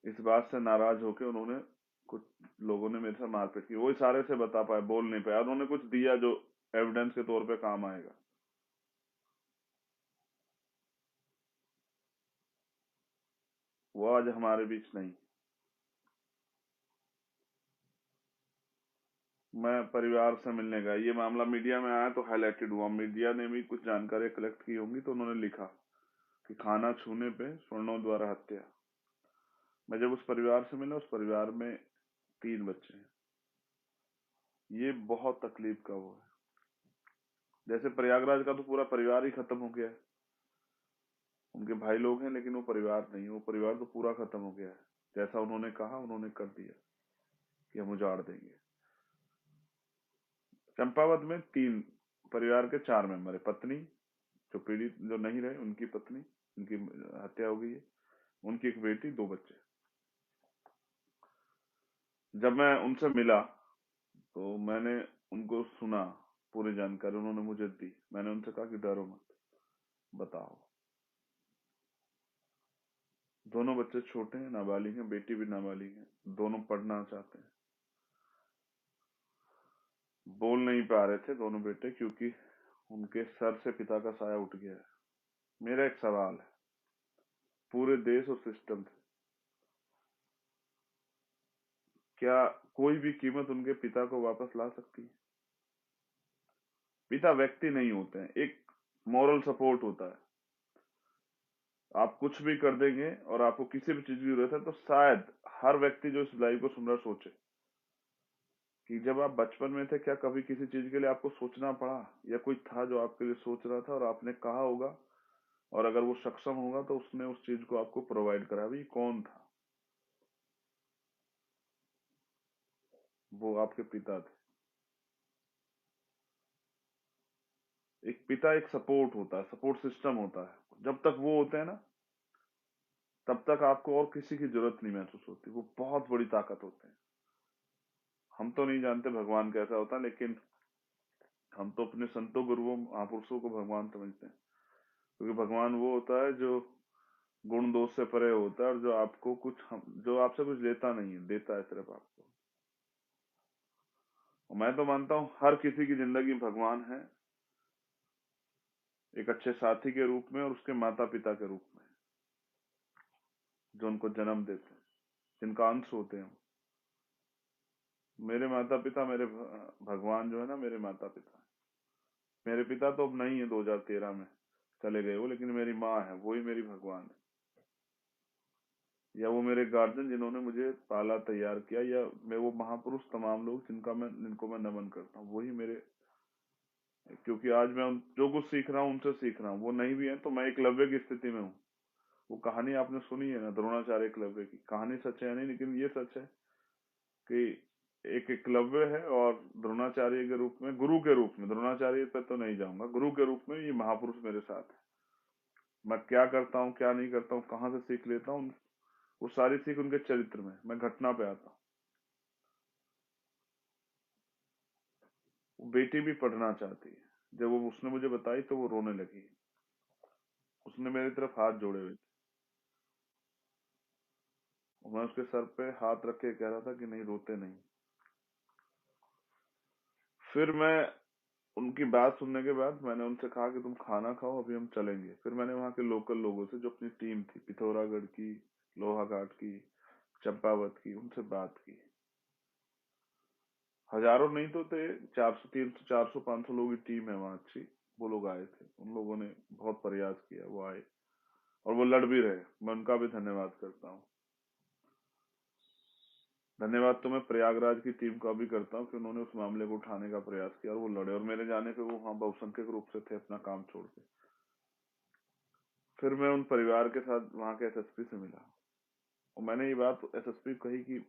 इस बात से नाराज होकर उन्होंने, कुछ लोगों ने मेरे से मारपीट की। वो इशारे से बता पाए, बोल नहीं पाया। उन्होंने कुछ दिया जो एविडेंस के तौर पे काम आएगा। वो आज हमारे बीच नहीं। मैं परिवार से मिलने गया, ये मामला मीडिया में आया तो हाईलाइटेड हुआ, मीडिया ने भी कुछ जानकारी कलेक्ट की होंगी, तो उन्होंने लिखा कि खाना छूने पे स्वर्णों द्वारा हत्या। मैं जब उस परिवार से मिला, उस परिवार में 3 बच्चे हैं। ये बहुत तकलीफ का वो है। जैसे प्रयागराज का तो पूरा परिवार ही खत्म हो गया है, उनके भाई लोग हैं लेकिन वो परिवार नहीं है, वो परिवार तो पूरा खत्म हो गया है। जैसा उन्होंने कहा उन्होंने कर दिया कि हम उजाड़ देंगे। चंपावत में 3 परिवार के 4 मेंबर है। पत्नी जो पीड़ित जो नहीं रहे, उनकी पत्नी, उनकी हत्या हो गई है, उनकी एक बेटी, 2 बच्चे। जब मैं उनसे मिला तो मैंने उनको सुना, पूरी जानकारी उन्होंने मुझे दी। मैंने उनसे कहा कि डरो मत, बताओ। दोनों बच्चे छोटे हैं, नाबालिग हैं, बेटी भी नाबालिग है, दोनों पढ़ना चाहते हैं। बोल नहीं पा रहे थे दोनों बेटे क्योंकि उनके सर से पिता का साया उठ गया है। मेरा एक सवाल है पूरे देश और सिस्टम से, क्या कोई भी कीमत उनके पिता को वापस ला सकती है? पिता व्यक्ति नहीं होते हैं, एक मॉरल सपोर्ट होता है। आप कुछ भी कर देंगे और आपको किसी भी चीज की जरूरत है तो शायद हर व्यक्ति जो इस लाइव को सुन रहा सोचे कि जब आप बचपन में थे क्या कभी किसी चीज के लिए आपको सोचना पड़ा, या कोई था जो आपके लिए सोच रहा था और आपने कहा होगा, और अगर वो सक्षम होगा तो उसने उस चीज को आपको प्रोवाइड करा। भाई कौन था? वो आपके पिता थे। एक पिता एक सपोर्ट होता है, सपोर्ट सिस्टम होता है। जब तक वो होते हैं ना, तब तक आपको और किसी की जरूरत नहीं महसूस होती। वो बहुत बड़ी ताकत होते हैं। हम तो नहीं जानते भगवान कैसा होता है, लेकिन हम तो अपने संतों, गुरुओं, महापुरुषों को भगवान समझते हैं। क्योंकि भगवान वो होता है जो गुण दोष से परे होता है, और जो आपको कुछ जो आपसे कुछ लेता नहीं है, देता है सिर्फ आपको। और मैं तो मानता हूँ हर किसी की जिंदगी भगवान है, एक अच्छे साथी के रूप में और उसके माता पिता के रूप में, जो उनको जन्म देते हैं, जिनका अंश होते हैं। मेरे माता पिता, मेरे भगवान जो है ना, मेरे माता पिता। मेरे पिता तो अब नहीं है, 2013 में चले गए वो, लेकिन मेरी माँ है, वही मेरी भगवान है। या वो मेरे गार्जियन जिन्होंने मुझे पाला, तैयार किया, या मैं वो महापुरुष, तमाम लोग जिनको मैं नमन करता हूँ, वही मेरे। क्योंकि आज मैं जो कुछ सीख रहा हूँ उनसे सीख रहा हूँ। वो नहीं भी है तो मैं एकलव्य की स्थिति में हूँ। वो कहानी आपने सुनी है ना, द्रोणाचार्य एकलव्य की कहानी। सच है नहीं, लेकिन ये सच है कि एक एकलव्य है और द्रोणाचार्य के रूप में, गुरु के रूप में, द्रोणाचार्य पे तो नहीं जाऊंगा, गुरु के रूप में ये महापुरुष मेरे साथ है। मैं क्या करता हूँ, क्या नहीं करता हूँ, कहाँ से सीख लेता हूँ, वो सारी सीख उनके चरित्र में। मैं घटना पे आता हूँ। वो बेटी भी पढ़ना चाहती है। जब वो उसने मुझे बताई तो वो रोने लगी। उसने मेरी तरफ हाथ जोड़े हुए थे, और मैं उसके सर पे हाथ रख के कह रहा था कि नहीं, रोते नहीं। फिर मैं उनकी बात सुनने के बाद मैंने उनसे कहा कि तुम खाना खाओ, अभी हम चलेंगे। फिर मैंने वहां के लोकल लोगों से, जो अपनी टीम थी, पिथौरागढ़ की, लोहाघाट की, चंपावत की, उनसे बात की। हजारों नहीं तो थे, 400, 300, 400, 500 लोगों की टीम है वहां अच्छी। वो लोग आए थे, उन लोगों ने बहुत प्रयास किया, वो आए और वो लड़ भी रहे। मैं उनका भी धन्यवाद करता हूँ। धन्यवाद तो मैं प्रयागराज की टीम का भी करता हूँ कि उन्होंने उस मामले को उठाने का प्रयास किया और वो लड़े, और मेरे जाने पे वो वहां बहुसंख्यक रूप से थे अपना काम छोड़ के। फिर मैं उन परिवार के साथ वहां के एसएसपी से मिला, और मैंने ये बात एसएसपी को कही कि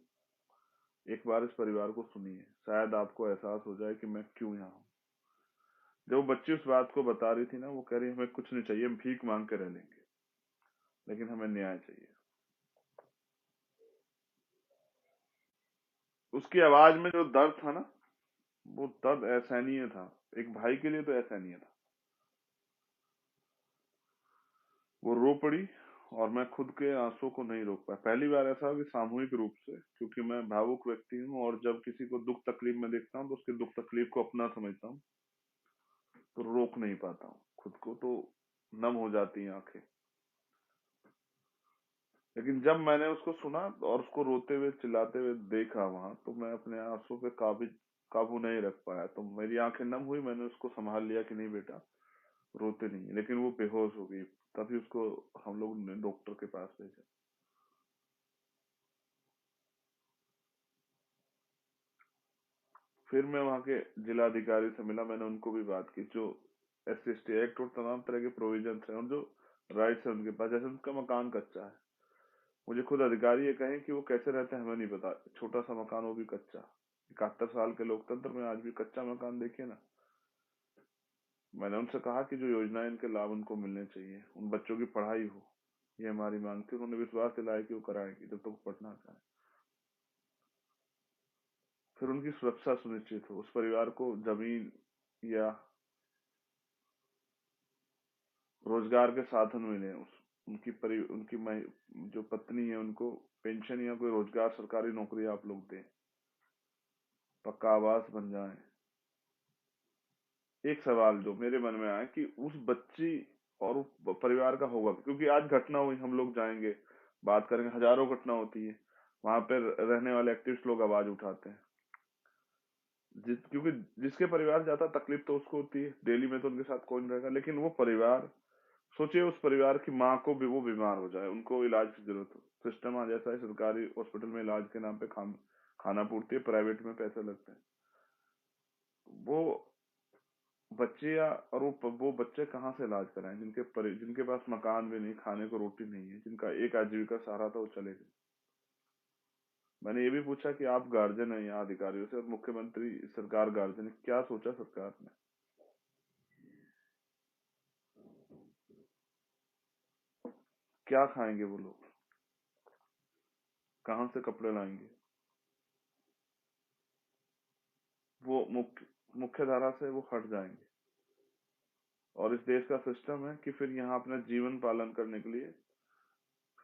एक बार इस परिवार को सुनिए, शायद आपको एहसास हो जाए कि मैं क्यों यहाँ हूँ। जब वो बच्ची उस बात को बता रही थी ना, वो कह रही हमें कुछ नहीं चाहिए, हम भीख मांग के रह लेंगे, लेकिन हमें न्याय चाहिए। उसकी आवाज में जो दर्द था ना, वो दर्द असहनीय था। एक भाई के लिए तो असहनीय था। वो रो पड़ी और मैं खुद के आंसू को नहीं रोक पाया। पहली बार ऐसा हो कि सामूहिक रूप से, क्योंकि मैं भावुक व्यक्ति हूँ, और जब किसी को दुख तकलीफ में देखता हूँ तो उसके दुख तकलीफ को अपना समझता हूँ, तो रोक नहीं पाता हूँ खुद को, तो नम हो जाती हैं आंखें। लेकिन जब मैंने उसको सुना और उसको रोते हुए, चिल्लाते हुए देखा वहां, तो मैं अपने आंसू पे काबू नहीं रख पाया। तो मेरी आंखें नम हुई, मैंने उसको संभाल लिया कि नहीं बेटा, रोते नहीं। लेकिन वो बेहोश हो गई। तभी उसको हम लोग ने डॉक्टर के पास भेजा। फिर मैं वहां के जिला अधिकारी से मिला, मैंने उनको भी बात की, जो SC/ST एक्ट और तमाम तरह के प्रोविजन है और जो राइट्स है उनके पास, जैसे उनका मकान कच्चा है, मुझे खुद अधिकारी ये कहें कि वो कैसे रहते हैं हमें नहीं पता, छोटा सा मकान वो भी कच्चा। 71 साल के लोकतंत्र में आज भी कच्चा मकान देखिए ना। मैंने उनसे कहा कि जो योजनाएं इनके लाभ उनको मिलने चाहिए, उन बच्चों की पढ़ाई हो, ये हमारी मांग थी। उन्होंने विश्वास दिलाया कि वो कराएंगे जब तक वो पढ़ना चाहे। फिर उनकी सुरक्षा सुनिश्चित हो, उस परिवार को जमीन या रोजगार के साधन मिले, जो पत्नी है उनको पेंशन या कोई रोजगार, सरकारी नौकरी आप लोग दें, पक्का आवास बन जाए। एक सवाल जो मेरे मन में आया कि उस बच्ची और उस परिवार का होगा, क्योंकि आज घटना हुई, हम लोग जाएंगे बात करेंगे, हजारों घटना होती है, वहां पर रहने वाले एक्टिविस्ट लोग आवाज उठाते हैं, क्योंकि जिसके परिवार जाता तकलीफ तो उसको होती है, डेली में तो उनके साथ कोई नहीं रहेगा, लेकिन वो परिवार, सोचिए उस परिवार की माँ को भी वो बीमार हो जाए, उनको इलाज की जरूरत हो, सिस्टम आज ऐसा है, सरकारी हॉस्पिटल में इलाज के नाम पे खाना पूर्ति है, प्राइवेट में पैसे लगते हैं। वो बच्चे और वो बच्चे कहाँ से इलाज कराएं, जिनके पास मकान भी नहीं, खाने को रोटी नहीं है, जिनका एक आजीविका सहारा था, वो चले गए। मैंने ये भी पूछा कि आप गार्जियन है यहाँ अधिकारियों से, और मुख्यमंत्री सरकार गार्जियन है, क्या सोचा सरकार ने? क्या खाएंगे वो लोग, कहाँ से कपड़े लाएंगे? वो मुख्य धारा से वो हट जाएंगे। और इस देश का सिस्टम है कि फिर यहाँ अपना जीवन पालन करने के लिए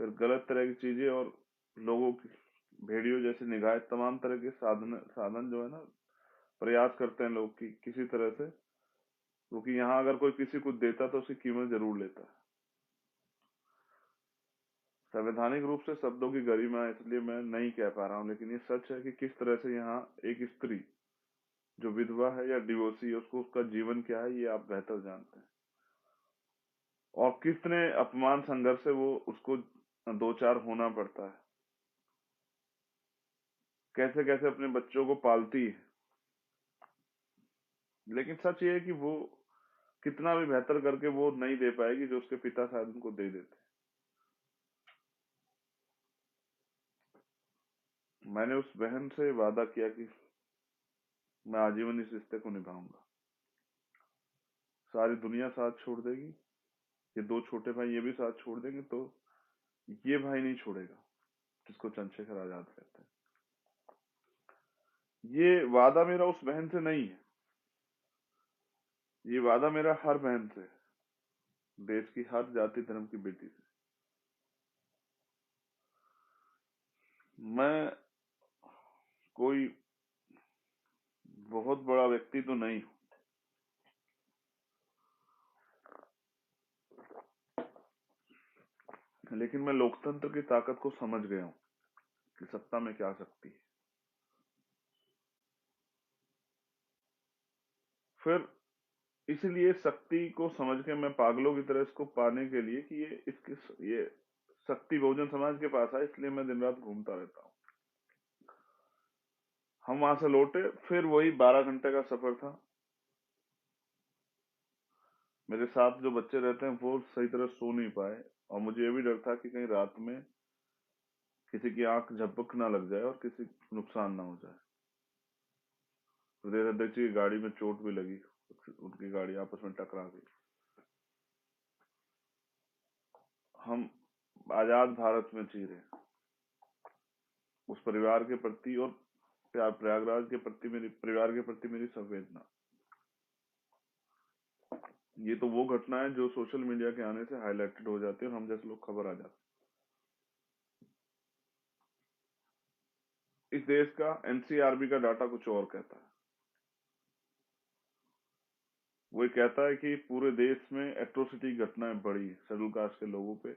फिर गलत तरह की चीजें और लोगों की भेड़ियों जैसी निगाह, तमाम तरह के साधन साधन जो है ना, प्रयास करते हैं लोग की किसी तरह से, क्योंकि यहाँ अगर कोई किसी को देता तो उसकी कीमत जरूर लेता है। संवैधानिक रूप से शब्दों की गरिमा है, इसलिए मैं नहीं कह पा रहा हूँ, लेकिन ये सच है कि किस तरह से यहाँ एक स्त्री जो विधवा है या डिवोर्सी है, उसको उसका जीवन क्या है ये आप बेहतर जानते हैं, और कितने अपमान संघर्ष से वो उसको दो चार होना पड़ता है, कैसे कैसे अपने बच्चों को पालती है। लेकिन सच ये है कि वो कितना भी बेहतर करके वो नहीं दे पाएगी जो उसके पिता शायद उनको दे देते। मैंने उस बहन से वादा किया कि मैं आजीवन इस रिश्ते को निभाऊंगा। सारी दुनिया साथ छोड़ देगी, ये दो छोटे भाई ये भी साथ छोड़ देंगे, तो ये भाई नहीं छोड़ेगा जिसको चंद्रशेखर आजाद कहते हैं। ये वादा मेरा उस बहन से नहीं है, ये वादा मेरा हर बहन से, देश की हर जाति धर्म की बेटी से। मैं कोई बहुत बड़ा व्यक्ति तो नहीं हूं, लेकिन मैं लोकतंत्र की ताकत को समझ गया हूं कि सत्ता में क्या शक्ति है। फिर इसलिए शक्ति को समझ के मैं पागलों की तरह इसको पाने के लिए कि ये शक्ति बहुजन समाज के पास है, इसलिए मैं दिन रात घूमता रहता हूँ। हम वहां से लौटे, फिर वही 12 घंटे का सफर था। मेरे साथ जो बच्चे रहते हैं वो सही तरह सो नहीं पाए, और मुझे ये भी डर था कि कहीं रात में किसी की आंख झपक ना लग जाए और किसी को नुकसान ना हो जाए। प्रदेश अध्यक्ष की गाड़ी में चोट भी लगी, उनकी गाड़ी आपस में टकरा गई। हम आजाद भारत में जी रहे, उस परिवार के प्रति और प्रयागराज के प्रति, मेरी परिवार के प्रति मेरी संवेदना, ये तो वो घटना है जो सोशल मीडिया के आने से हाईलाइटेड हो जाती है और हम जैसे लोग खबर आ जाते हैं। इस देश का एनसीआरबी का डाटा कुछ और कहता है। वो ये कहता है कि पूरे देश में एट्रोसिटी घटनाएं बढ़ी, शेड्यूल कास्ट के लोगों पे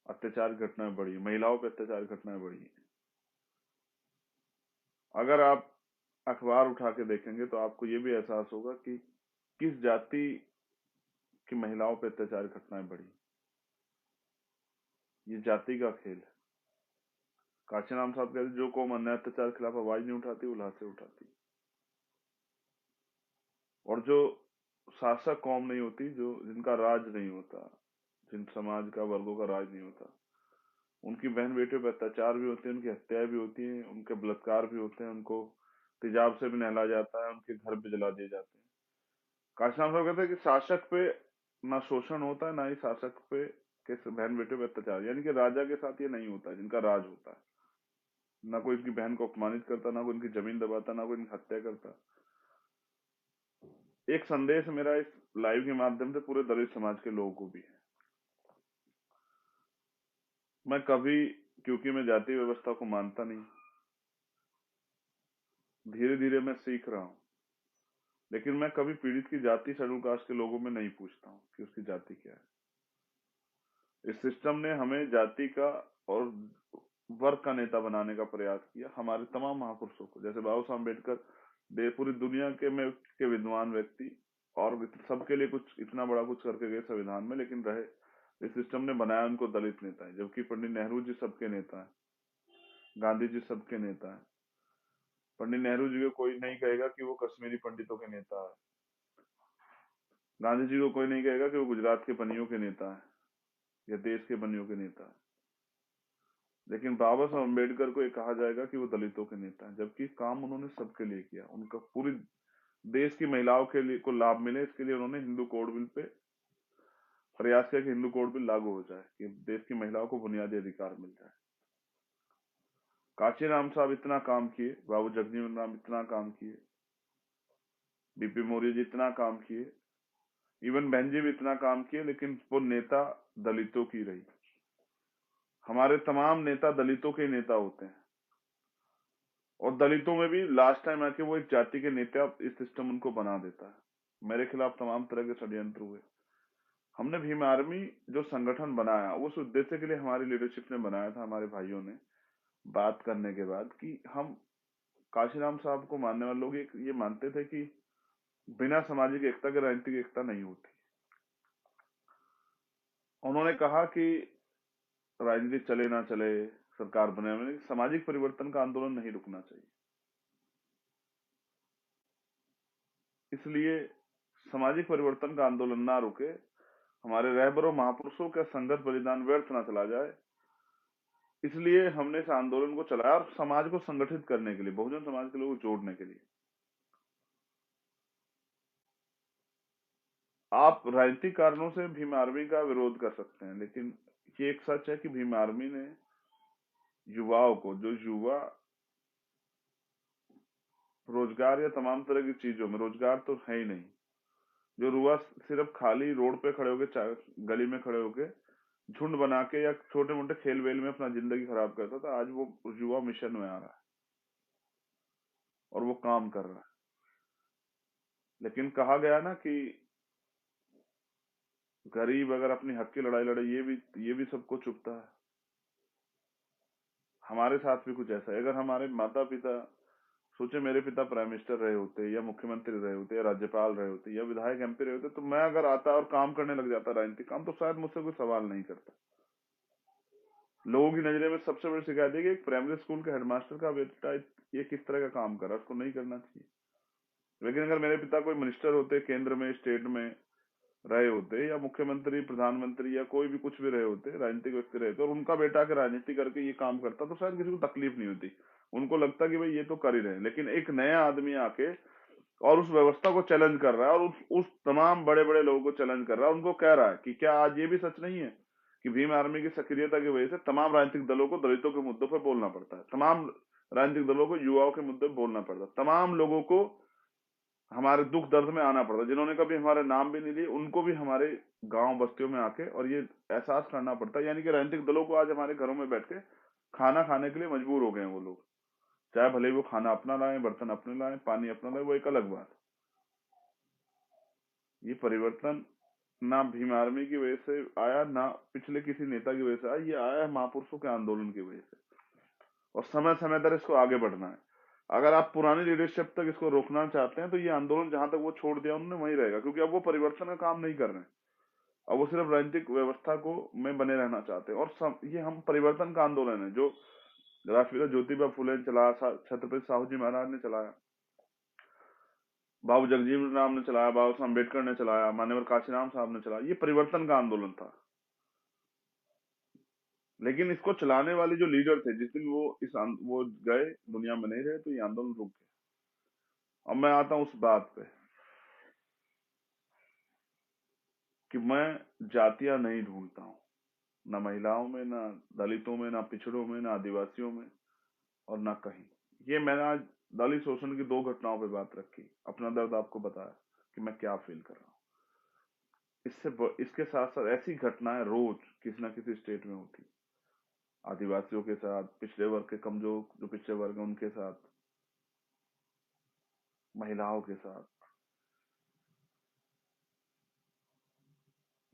अत्याचार घटनाएं बढ़ी, महिलाओं पे अत्याचार घटनाएं बढ़ी। अगर आप अखबार उठा के देखेंगे तो आपको ये भी एहसास होगा कि किस जाति कि महिलाओं पर अत्याचार की घटनाएं बढ़ी। ये जाति का खेल है। काशीराम साहब कहते जो कौम अन्याय अत्याचार के खिलाफ आवाज नहीं उठाती वो लाशें उठाती। और जो शासक कौम नहीं होती, जो जिनका राज नहीं होता, जिन समाज का वर्गों का राज नहीं होता, उनकी बहन बेटियों पर अत्याचार भी होते हैं, उनकी हत्याएं भी होती हैं, उनके बलात्कार भी होते हैं, उनको तेजाब से भी नहला जाता है, उनके घर भी जला दिए जाते हैं। काशीराम साहब कहते हैं कि शासक पे ना शोषण होता है, ना ही शासक पे के बहन बेटियों पे अत्याचार, यानी कि राजा के साथ ये नहीं होता है, जिनका राज होता है। ना कोई उनकी बहन को अपमानित करता, ना कोई उनकी जमीन दबाता, ना कोई उनकी हत्या करता। एक संदेश मेरा इस लाइव के माध्यम से पूरे दलित समाज के लोगों को भी है। मैं कभी, क्योंकि मैं जाति व्यवस्था को मानता नहीं, धीरे धीरे मैं सीख रहा हूँ, लेकिन मैं कभी पीड़ित की जाति शेड्यूल कास्ट के लोगों में नहीं पूछता हूँ कि उसकी जाति क्या है। इस सिस्टम ने हमें जाति का और वर्ग का नेता बनाने का प्रयास किया। हमारे तमाम महापुरुषों को, जैसे बाबा साहब अम्बेडकर पूरी दुनिया के विद्वान व्यक्ति, और सबके लिए कुछ इतना बड़ा कुछ करके गए संविधान में, लेकिन रहे इस सिस्टम ने बनाया उनको दलित नेता है। जबकि पंडित नेहरू जी सबके नेता है, गांधी जी सबके नेता है। पंडित नेहरू जी को कोई नहीं कहेगा कि वो कश्मीरी पंडितों के नेता है। गांधी जी को कोई नहीं कहेगा कि वो गुजरात के बनियों के नेता है या देश के बनियों के नेता है। लेकिन बाबा साहब अम्बेडकर को ये कहा जाएगा कि वो दलितों के नेता है, जबकि काम उन्होंने सबके लिए किया। उनका पूरी देश की महिलाओं के लिए को लाभ मिले, इसके लिए उन्होंने हिंदू कोड बिल पे प्रयास किया कि हिंदू कोड बिल लागू हो जाए, कि देश की महिलाओं को बुनियादी अधिकार मिल जाए। काशीराम साहब इतना काम किए, बाबू जगजीवन राम इतना काम किए, बीपी मौर्य जी इतना काम किए, इवन बहन जी भी इतना काम किए, लेकिन वो नेता दलितों की रही। हमारे तमाम नेता दलितों के नेता होते हैं, और दलितों में भी लास्ट टाइम आके वो एक जाति के नेता, इस सिस्टम उनको बना देता है। मेरे खिलाफ तमाम तरह के षड्यंत्र हुए। हमने भीम आर्मी जो संगठन बनाया, उस उद्देश्य के लिए हमारी लीडरशिप ने बनाया था, हमारे भाइयों ने बात करने के बाद, कि हम काशीराम साहब को मानने वाले लोग ये मानते थे कि बिना सामाजिक एकता के राजनीतिक एकता नहीं होती। उन्होंने कहा कि राजनीति चले ना चले, सरकार बने, सामाजिक परिवर्तन का आंदोलन नहीं रुकना चाहिए। इसलिए सामाजिक परिवर्तन का आंदोलन ना रुके, हमारे रहबरों महापुरुषों का संघर्ष बलिदान व्यर्थ ना चला जाए, इसलिए हमने इस आंदोलन को चलाया, और समाज को संगठित करने के लिए, बहुजन समाज के लोगों को जोड़ने के लिए। आप राजनीतिक कारणों से भीम आर्मी का विरोध कर सकते हैं, लेकिन ये एक सच है कि भीम आर्मी ने युवाओं को, जो युवा रोजगार या तमाम तरह की चीजों में, रोजगार तो है ही नहीं, जो युवा सिर्फ खाली रोड पे खड़े होके, गली में खड़े होके झुंड बना के या छोटे मोटे खेल वेल में अपना जिंदगी खराब करता था, आज वो युवा मिशन में आ रहा है और वो काम कर रहा है। लेकिन कहा गया ना कि गरीब अगर अपनी हक की लड़ाई लड़े, ये भी सबको चुभता है। हमारे साथ भी कुछ ऐसा है। अगर हमारे माता पिता, सोचे मेरे पिता प्राइम मिनिस्टर रहे होते, या मुख्यमंत्री रहे होते, या राज्यपाल रहे होते, या विधायक एमपी रहे होते, तो मैं अगर आता और काम करने लग जाता राजनीतिक काम, तो शायद मुझसे कोई सवाल नहीं करता। लोगों की नजरे में सबसे बड़ी शिकायत है कि एक प्राइमरी स्कूल के हेडमास्टर का बेटा ये किस तरह का काम कर रहा है, उसको नहीं करना चाहिए। लेकिन अगर मेरे पिता कोई मिनिस्टर होते, केंद्र में, स्टेट में रहे होते, या मुख्यमंत्री, प्रधानमंत्री, या कोई भी कुछ भी रहे होते, राजनीतिक व्यक्ति रहे होते, और उनका बेटा के राजनीति करके ये काम करता, तो शायद किसी को तकलीफ नहीं होती। उनको लगता कि भाई ये तो कर ही रहे हैं। लेकिन एक नया आदमी आके और उस व्यवस्था को चैलेंज कर रहा है, और उस तमाम बड़े बड़े लोगों को चैलेंज कर रहा है, उनको कह रहा है कि क्या आज ये भी सच नहीं है कि भीम आर्मी की सक्रियता की वजह से तमाम राजनीतिक दलों को दलितों के मुद्दों पर बोलना पड़ता है, तमाम राजनीतिक दलों को युवाओं के मुद्दे पर बोलना पड़ता है, तमाम लोगों को हमारे दुख दर्द में आना पड़ता है, जिन्होंने कभी हमारे नाम भी नहीं लिए, उनको भी हमारे गांव बस्तियों में आके और ये एहसास करना पड़ता है। यानी कि राजनीतिक दलों को आज हमारे घरों में बैठ के खाना खाने के लिए मजबूर हो गए हैं वो लोग, चाहे भले वो खाना अपना लाएं, बर्तन अपने लाएं, पानी अपना लाएं, वो एक अलग बात। ये परिवर्तन ना भीम आर्मी की वजह से आया, ना पिछले किसी नेता की वजह से आया, ये आया है महापुरुषों के आंदोलन की वजह से, और समय समय पर इसको आगे बढ़ना है। अगर आप पुरानी लीडरशिप तक इसको रोकना चाहते हैं, तो ये आंदोलन जहां तक वो छोड़ दिया उन्होंने वहीं रहेगा, क्योंकि अब वो परिवर्तन का काम नहीं कर रहे हैं। और वो सिर्फ राजनीतिक व्यवस्था को में बने रहना चाहते हैं। और ये हम परिवर्तन का आंदोलन है जो राष्ट्रपिता ज्योतिबा फुले ने चलाया, छत्रपति साहू जी महाराज ने चलाया, बाबू जगजीवन राम ने चलाया, बाबा साहब अम्बेडकर ने चलाया, मान्यवर काशीराम साहब ने चलाया। ये परिवर्तन का आंदोलन था। लेकिन इसको चलाने वाले जो लीडर थे, जिस दिन वो गए, दुनिया में नहीं रहे, तो ये आंदोलन रुक गया। अब मैं आता हूं उस बात पे कि मैं जातियां नहीं ढूंढता हूं, ना महिलाओं में, ना दलितों में, ना पिछड़ों में, ना आदिवासियों में, और ना कहीं। ये मैंने आज दलित शोषण की 2 घटनाओं पे बात रखी, अपना दर्द आपको बताया कि मैं क्या फील कर रहा हूँ। इसके साथ साथ ऐसी घटनाएं रोज किसी ना किसी स्टेट में होती, आदिवासियों के साथ, पिछड़े वर्ग के कमजोर जो पिछड़े वर्ग है उनके साथ, महिलाओं के साथ,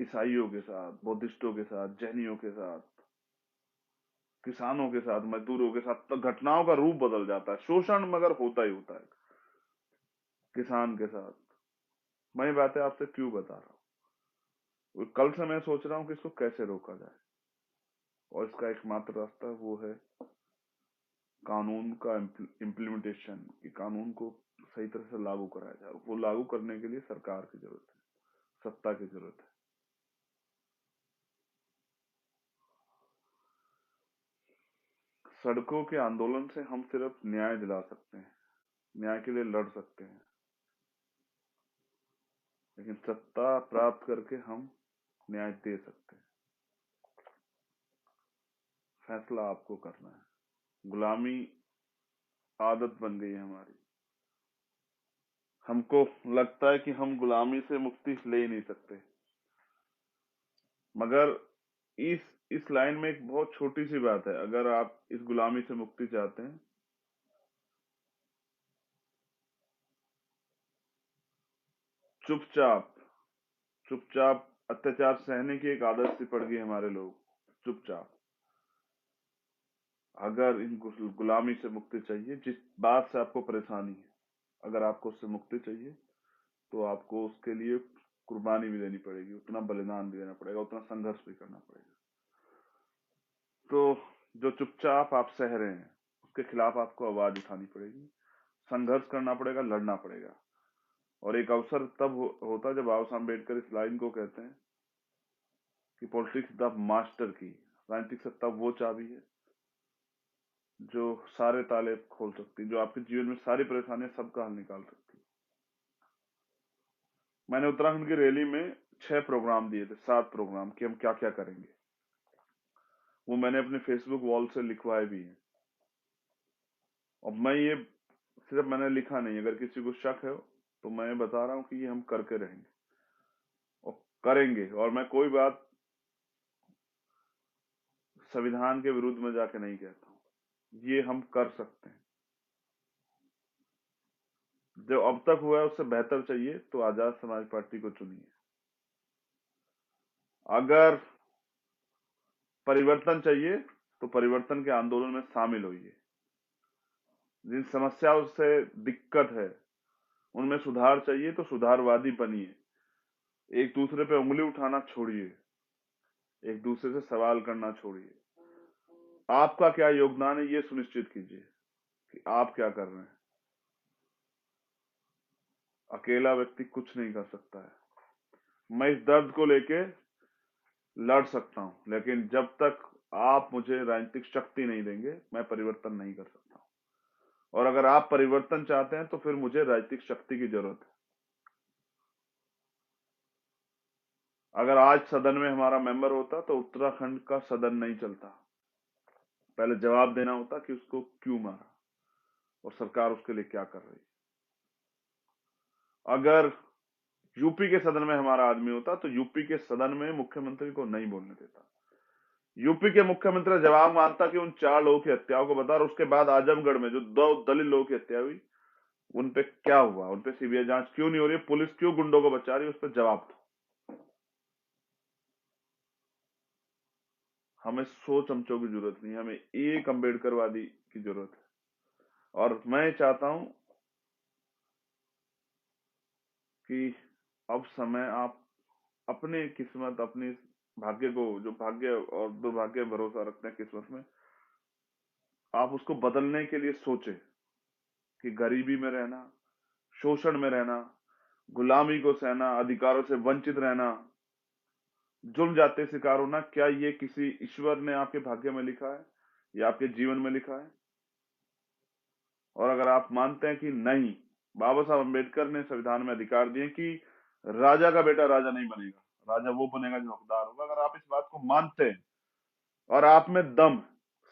ईसाइयों के साथ, बुद्धिस्टों के साथ, जैनियों के साथ, किसानों के साथ, मजदूरों के साथ। तो घटनाओं का रूप बदल जाता है। शोषण मगर होता ही होता है किसान के साथ। मैं ये बातें आपसे क्यों बता रहा हूँ? कल से मैं सोच रहा हूँ कि इसको कैसे रोका जाए, और इसका एकमात्र रास्ता वो है कानून का इम्प्लीमेंटेशन, कि कानून को सही तरह से लागू कराया जाए। वो लागू करने के लिए सरकार की जरूरत है, सत्ता की जरूरत है। सड़कों के आंदोलन से हम सिर्फ न्याय दिला सकते हैं, न्याय के लिए लड़ सकते हैं, लेकिन सत्ता प्राप्त करके हम न्याय दे सकते हैं। फैसला आपको करना है। गुलामी आदत बन गई है हमारी। हमको लगता है कि हम गुलामी से मुक्ति ले ही नहीं सकते, मगर इस लाइन में एक बहुत छोटी सी बात है। अगर आप इस गुलामी से मुक्ति चाहते हैं, चुपचाप चुपचाप अत्याचार सहने की एक आदत सी पड़ गई हमारे लोग। चुपचाप, अगर इन गुलामी से मुक्ति चाहिए, जिस बात से आपको परेशानी है, अगर आपको उससे मुक्ति चाहिए, तो आपको उसके लिए कुर्बानी भी देनी पड़ेगी, उतना बलिदान भी देना पड़ेगा, उतना संघर्ष भी करना पड़ेगा। तो जो चुपचाप आप सह रहे हैं, उसके खिलाफ आपको आवाज उठानी पड़ेगी, संघर्ष करना पड़ेगा, लड़ना पड़ेगा। और एक अवसर तब होता जब बाबा साहब अम्बेडकर इस लाइन को कहते हैं कि पॉलिटिक्स द मास्टर की, राजनीतिक सत्ता वो चाबी है जो सारे ताले खोल सकती, जो आपके जीवन में सारी परेशानियां सबका हल निकाल सकती। मैंने उत्तराखंड की रैली में 6 प्रोग्राम दिए थे, 7 प्रोग्राम, कि हम क्या क्या करेंगे। वो मैंने अपने फेसबुक वॉल से लिखवाए भी हैं। और मैं ये सिर्फ मैंने लिखा नहीं, अगर किसी को शक है तो मैं बता रहा हूँ कि ये हम करके रहेंगे और करेंगे। और मैं कोई बात संविधान के विरुद्ध में जाके नहीं कहता हूँ, ये हम कर सकते हैं। जो अब तक हुआ है उससे बेहतर चाहिए तो आजाद समाज पार्टी को चुनिए। अगर परिवर्तन चाहिए तो परिवर्तन के आंदोलन में शामिल होइए। जिन समस्याओं से दिक्कत है उनमें सुधार चाहिए तो सुधारवादी बनिए। एक दूसरे पे उंगली उठाना छोड़िए, एक दूसरे से सवाल करना छोड़िए। आपका क्या योगदान है ये सुनिश्चित कीजिए कि आप क्या कर रहे हैं। अकेला व्यक्ति कुछ नहीं कर सकता है। मैं इस दर्द को लेके लड़ सकता हूं, लेकिन जब तक आप मुझे राजनीतिक शक्ति नहीं देंगे, मैं परिवर्तन नहीं कर सकता हूं। और अगर आप परिवर्तन चाहते हैं तो फिर मुझे राजनीतिक शक्ति की जरूरत है। अगर आज सदन में हमारा मेंबर होता तो उत्तराखंड का सदन नहीं चलता। पहले जवाब देना होता कि उसको क्यों मारा और सरकार उसके लिए क्या कर रही। अगर यूपी के सदन में हमारा आदमी होता तो यूपी के सदन में मुख्यमंत्री को नहीं बोलने देता। यूपी के मुख्यमंत्री जवाब मांगता कि उन 4 लोगों की हत्याओं को बता, और उसके बाद आजमगढ़ में जो 2 दलित लोगों की हत्या हुई उन पे क्या हुआ, उन पे सीबीआई जांच क्यों नहीं हो रही है, पुलिस क्यों गुंडों को बचा रही है, उस पर जवाब दो। हमें 100 चमचों की जरूरत नहीं है, हमें एक अम्बेडकरवादी की जरूरत है। और मैं चाहता हूं कि अब समय आप अपने किस्मत, अपनी भाग्य को, जो भाग्य और दुर्भाग्य भरोसा रखते हैं किस्मत में, आप उसको बदलने के लिए सोचे कि गरीबी में रहना, शोषण में रहना, गुलामी को सहना, अधिकारों से वंचित रहना, जुल्म जाते शिकार होना, क्या ये किसी ईश्वर ने आपके भाग्य में लिखा है या आपके जीवन में लिखा है? और अगर आप मानते हैं कि नहीं, बाबा साहब अम्बेडकर ने संविधान में अधिकार दिए कि राजा का बेटा राजा नहीं बनेगा, राजा वो बनेगा जो हकदार होगा, अगर आप इस बात को मानते हैं और आप में दम,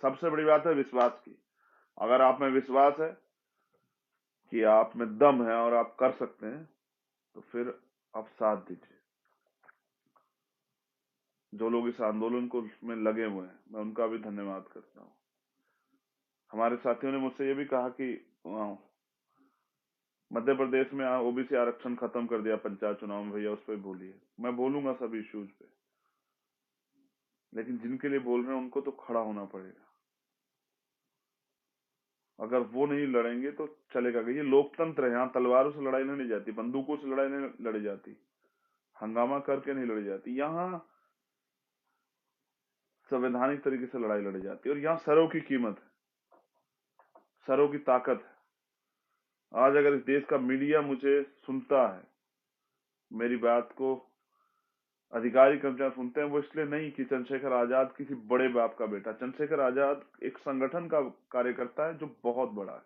सबसे बड़ी बात है विश्वास की, अगर आप में विश्वास है कि आप में दम है और आप कर सकते हैं, तो फिर आप साथ दीजिए। जो लोग इस आंदोलन को में लगे हुए हैं, मैं उनका भी धन्यवाद करता हूँ। हमारे साथियों ने मुझसे ये भी कहा कि मध्य प्रदेश में ओबीसी आरक्षण खत्म कर दिया पंचायत चुनाव में, भैया उस पर बोलिए। मैं बोलूंगा सब इश्यूज पे, लेकिन जिनके लिए बोल रहे हैं उनको तो खड़ा होना पड़ेगा। अगर वो नहीं लड़ेंगे तो चलेगा। ये लोकतंत्र है, यहाँ तलवारों से लड़ाई नहीं लड़ी जाती, बंदूकों से लड़ाई नहीं लड़ी जाती, हंगामा करके नहीं लड़ी जाती, यहाँ संवैधानिक तरीके से लड़ाई लड़ी जाती है। और यहाँ सरों की कीमत है, सरों की ताकत है। आज अगर इस देश का मीडिया मुझे सुनता है, मेरी बात को अधिकारी कर्मचारी सुनते हैं, वो इसलिए नहीं कि चंद्रशेखर आजाद किसी बड़े बाप का बेटा, चंद्रशेखर आजाद एक संगठन का कार्यकर्ता है जो बहुत बड़ा है।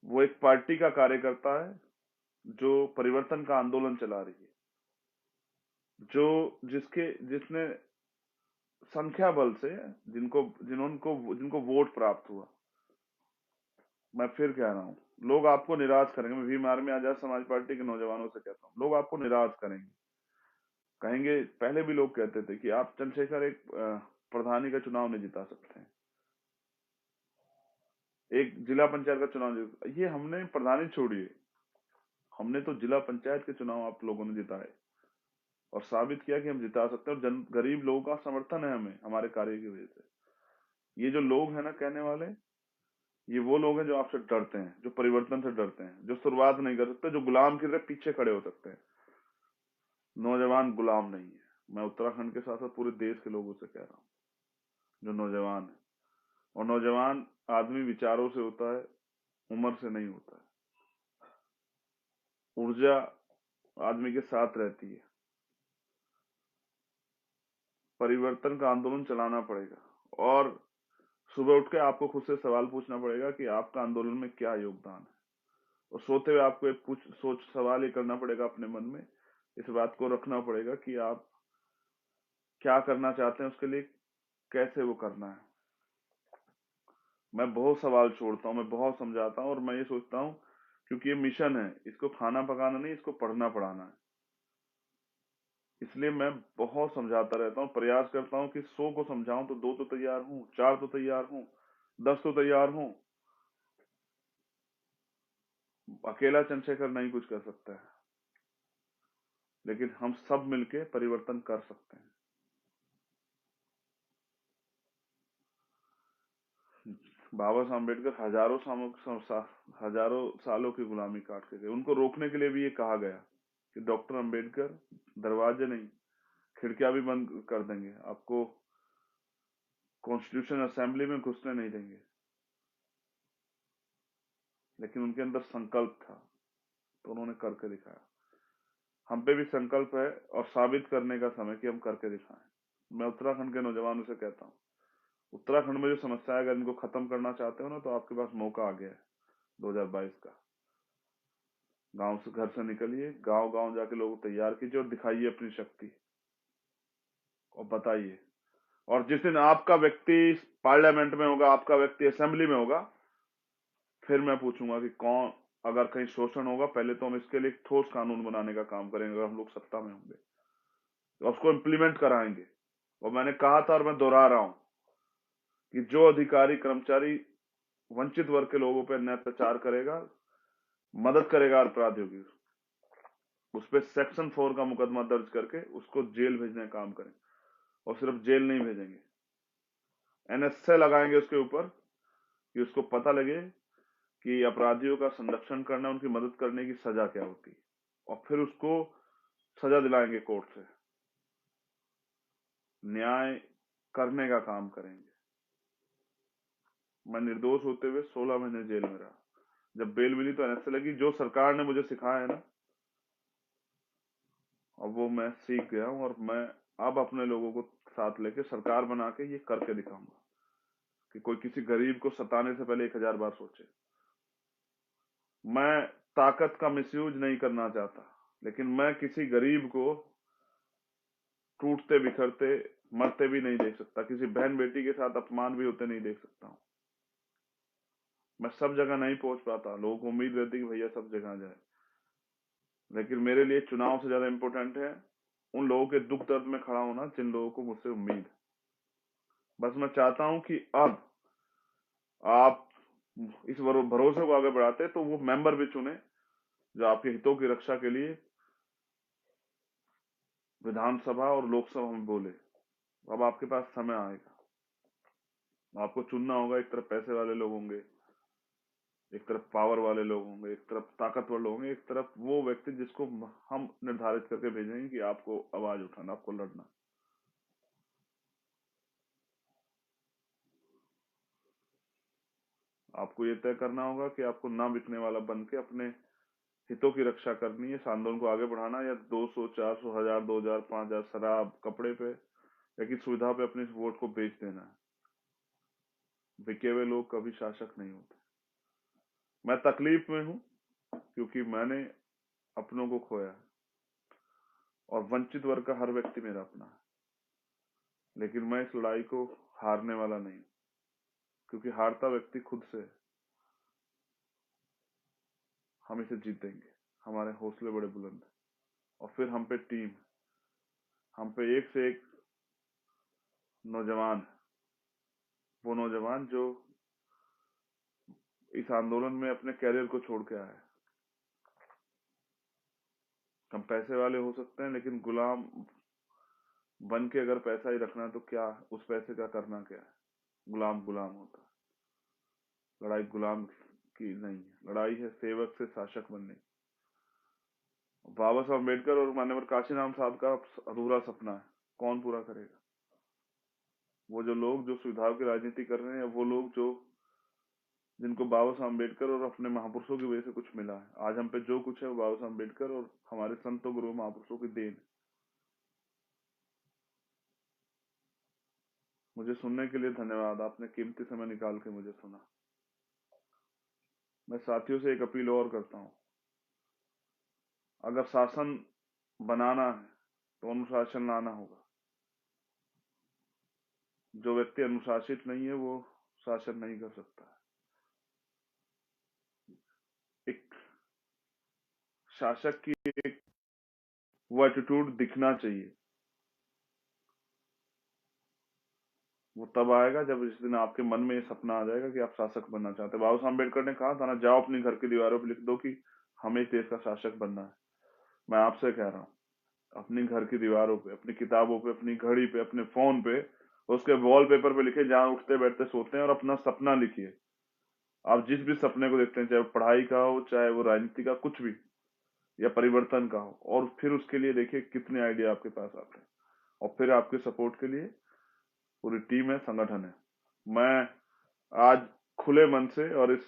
वो एक पार्टी का कार्यकर्ता है जो परिवर्तन का आंदोलन चला रही है, जिसने संख्या बल से जिनको वोट प्राप्त हुआ। मैं फिर कह रहा हूँ, लोग आपको निराश करेंगे। मैं भीम आर्मी आजाद समाज पार्टी के नौजवानों से कहता हूँ, लोग आपको निराश करेंगे, कहेंगे, पहले भी लोग कहते थे कि आप चंद्रशेखर एक प्रधानी का चुनाव नहीं जिता सकते हैं, एक जिला पंचायत का चुनाव। ये हमने प्रधानी छोड़िए, हमने तो जिला पंचायत के चुनाव आप लोगों ने जिताए और साबित किया कि हम जिता सकते हैं। और गरीब लोगों का समर्थन है हमें, हमारे कार्य की वजह से। ये जो लोग हैं ना कहने वाले, ये वो लोग हैं जो आपसे डरते हैं, जो परिवर्तन से डरते हैं, जो शुरुआत नहीं कर सकते, जो गुलाम की तरह पीछे खड़े हो सकते हैं। नौजवान गुलाम नहीं है। मैं उत्तराखंड के साथ साथ पूरे देश के लोगों से कह रहा हूँ, जो नौजवान है। और नौजवान आदमी विचारों से होता है, उम्र से नहीं होता है। ऊर्जा आदमी के साथ रहती है। परिवर्तन का आंदोलन चलाना पड़ेगा और सुबह उठ के आपको खुद से सवाल पूछना पड़ेगा कि आपका आंदोलन में क्या योगदान है। और सोते हुए आपको एक सवाल ये करना पड़ेगा अपने मन में, इस बात को रखना पड़ेगा कि आप क्या करना चाहते हैं, उसके लिए कैसे वो करना है। मैं बहुत सवाल छोड़ता हूँ, मैं बहुत समझाता हूँ, और मैं ये सोचता हूँ क्योंकि ये मिशन है, इसको खाना पकाना नहीं, इसको पढ़ना पढ़ाना है। इसलिए मैं बहुत समझाता रहता हूँ, प्रयास करता हूँ कि 100 को समझाऊं तो 2 तो तैयार हूँ, 4 तो तैयार हूँ, 10 तो तैयार हूँ। अकेला चंद्रशेखर नहीं कुछ कर सकता है, लेकिन हम सब मिलके परिवर्तन कर सकते हैं। बाबा साहब अम्बेडकर हजारों सालों की गुलामी काट के गए। उनको रोकने के लिए भी ये कहा गया कि डॉक्टर अम्बेडकर दरवाजे नहीं, खिड़कियां भी बंद कर देंगे, आपको कॉन्स्टिट्यूशन असेंबली में घुसने नहीं देंगे। लेकिन उनके अंदर संकल्प था, तो उन्होंने करके दिखाया। हम पे भी संकल्प है और साबित करने का समय कि हम करके दिखाएं। मैं उत्तराखंड के नौजवानों से कहता हूँ, उत्तराखंड में जो समस्या है, अगर इनको खत्म करना चाहते हो ना, तो आपके पास मौका आ गया है 2022 का। गांव से, घर से निकलिए, गांव गांव जाके लोगों को तैयार कीजिए और दिखाइए अपनी शक्ति और बताइए। और जिस दिन आपका व्यक्ति पार्लियामेंट में होगा, आपका व्यक्ति असेंबली में होगा, फिर मैं पूछूंगा कि कौन, अगर कहीं शोषण होगा, पहले तो हम इसके लिए एक ठोस कानून बनाने का काम करेंगे अगर हम लोग सत्ता में होंगे, तो उसको इम्प्लीमेंट कराएंगे। और मैंने कहा था और मैं दोहरा रहा हूं कि जो अधिकारी कर्मचारी वंचित वर्ग के लोगों पर अन्याय अत्याचार करेगा, मदद करेगा अपराधियों की, उस पर सेक्शन 4 का मुकदमा दर्ज करके उसको जेल भेजने का काम करें। और सिर्फ जेल नहीं भेजेंगे, एनएसए लगाएंगे उसके ऊपर कि उसको पता लगे कि अपराधियों का संरक्षण करना, उनकी मदद करने की सजा क्या होती है। और फिर उसको सजा दिलाएंगे कोर्ट से, न्याय करने का काम करेंगे। मैं निर्दोष होते हुए 16 महीने जेल में रहा, जब बेल मिली तो ऐसे लगी जो सरकार ने मुझे सिखाया है ना, अब वो मैं सीख गया हूं, और मैं अब अपने लोगों को साथ लेके सरकार बना के ये करके दिखाऊंगा कि कोई किसी गरीब को सताने से पहले 1000 बार सोचे। मैं ताकत का मिसयूज नहीं करना चाहता, लेकिन मैं किसी गरीब को टूटते बिखरते मरते भी नहीं देख सकता, किसी बहन बेटी के साथ अपमान भी होते नहीं देख सकता हूं। मैं सब जगह नहीं पहुंच पाता, लोगों को उम्मीद रहती कि भैया सब जगह जाए, लेकिन मेरे लिए चुनाव से ज्यादा इंपॉर्टेंट है उन लोगों के दुख दर्द में खड़ा होना जिन लोगों को मुझसे उम्मीद है। बस मैं चाहता हूं कि अब आप इस भरोसे को आगे बढ़ाते तो वो मेंबर भी चुने जो आपके हितों की रक्षा के लिए विधानसभा और लोकसभा में बोले। अब आपके पास समय आएगा, आपको चुनना होगा। एक तरफ पैसे वाले लोग होंगे, एक तरफ पावर वाले लोग होंगे, एक तरफ ताकतवर लोग होंगे, एक तरफ वो व्यक्ति जिसको हम निर्धारित करके भेजेंगे कि आपको आवाज उठाना, आपको लड़ना। आपको ये तय करना होगा कि आपको ना बिकने वाला बन के अपने हितों की रक्षा करनी है, इस आंदोलन को आगे बढ़ाना, या 200, 400, 1000, 2000, 5000 शराब कपड़े पे या किसी सुविधा पे अपने वोट को बेच देना है। बिके हुए लोग कभी शासक नहीं होते। मैं तकलीफ में हूं क्योंकि मैंने अपनों को खोया है, और वंचित वर्ग का हर व्यक्ति मेरा अपना है, लेकिन मैं इस लड़ाई को हारने वाला नहीं, क्योंकि हारता व्यक्ति खुद से। हम इसे जीतेंगे, हमारे हौसले बड़े बुलंद हैं, और फिर हम पे टीम, हम पे एक से एक नौजवान है, वो नौजवान जो इस आंदोलन में अपने कैरियर को छोड़ के आए। हम पैसे वाले हो सकते हैं, लेकिन गुलाम बन के अगर पैसा ही रखना है तो क्या, उस पैसे का करना क्या है? गुलाम गुलाम होता है। लड़ाई गुलाम की नहीं है, लड़ाई है सेवक से शासक बनने की। बाबा साहब अम्बेडकर और मान्यवर काशीराम साहब का अधूरा सपना है, कौन पूरा करेगा? वो जो लोग जो सुविधाओं की राजनीति कर रहे हैं, वो लोग जो जिनको बाबा साहब अम्बेडकर और अपने महापुरुषों की वजह से कुछ मिला है, आज हम पे जो कुछ है वो बाबा साहब अम्बेडकर और हमारे संतों गुरु महापुरुषों की देन। मुझे सुनने के लिए धन्यवाद, आपने कीमती समय निकाल के मुझे सुना। मैं साथियों से एक अपील और करता हूं, अगर शासन बनाना है तो अनुशासन लाना होगा। जो व्यक्ति अनुशासित नहीं है वो शासन नहीं कर सकता। एक शासक की एक वो एटीट्यूड दिखना चाहिए। वो तब आएगा जब जिस दिन आपके मन में ये सपना आ जाएगा कि आप शासक बनना चाहते हैं। बाबा साहब अम्बेडकर ने कहा था ना, जाओ अपनी घर की दीवारों पर लिख दो कि हमें देश का शासक बनना है। मैं आपसे कह रहा हूँ, अपनी घर की दीवारों पे, अपनी किताबों पे, अपनी घड़ी पे, अपने फोन पे, उसके वॉलपेपर पे लिखे, जहां उठते बैठते सोते हैं, और अपना सपना लिखिए। आप जिस भी सपने को देखते हैं, चाहे वो पढ़ाई का हो, चाहे वो राजनीति का, कुछ भी, या परिवर्तन का हो, और फिर उसके लिए देखिए कितने आइडिया आपके पास आते हैं। और फिर आपके सपोर्ट के लिए पूरी टीम है, संगठन है। मैं आज खुले मन से और इस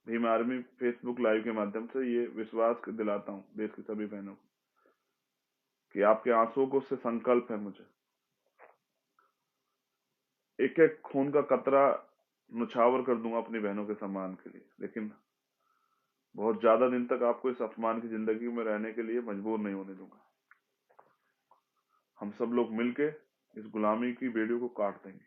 भीम आर्मी फेसबुक लाइव के माध्यम से ये विश्वास दिलाता हूँ देश की सभी बहनों को कि आपके आंसुओं को से संकल्प है मुझे, एक एक खून का कतरा नुछावर कर दूंगा अपनी बहनों के सम्मान के लिए, लेकिन बहुत ज्यादा दिन तक आपको इस अपमान की जिंदगी में रहने के लिए मजबूर नहीं होने दूंगा। हम सब लोग मिलके इस गुलामी की बेड़ियों को काट देंगे।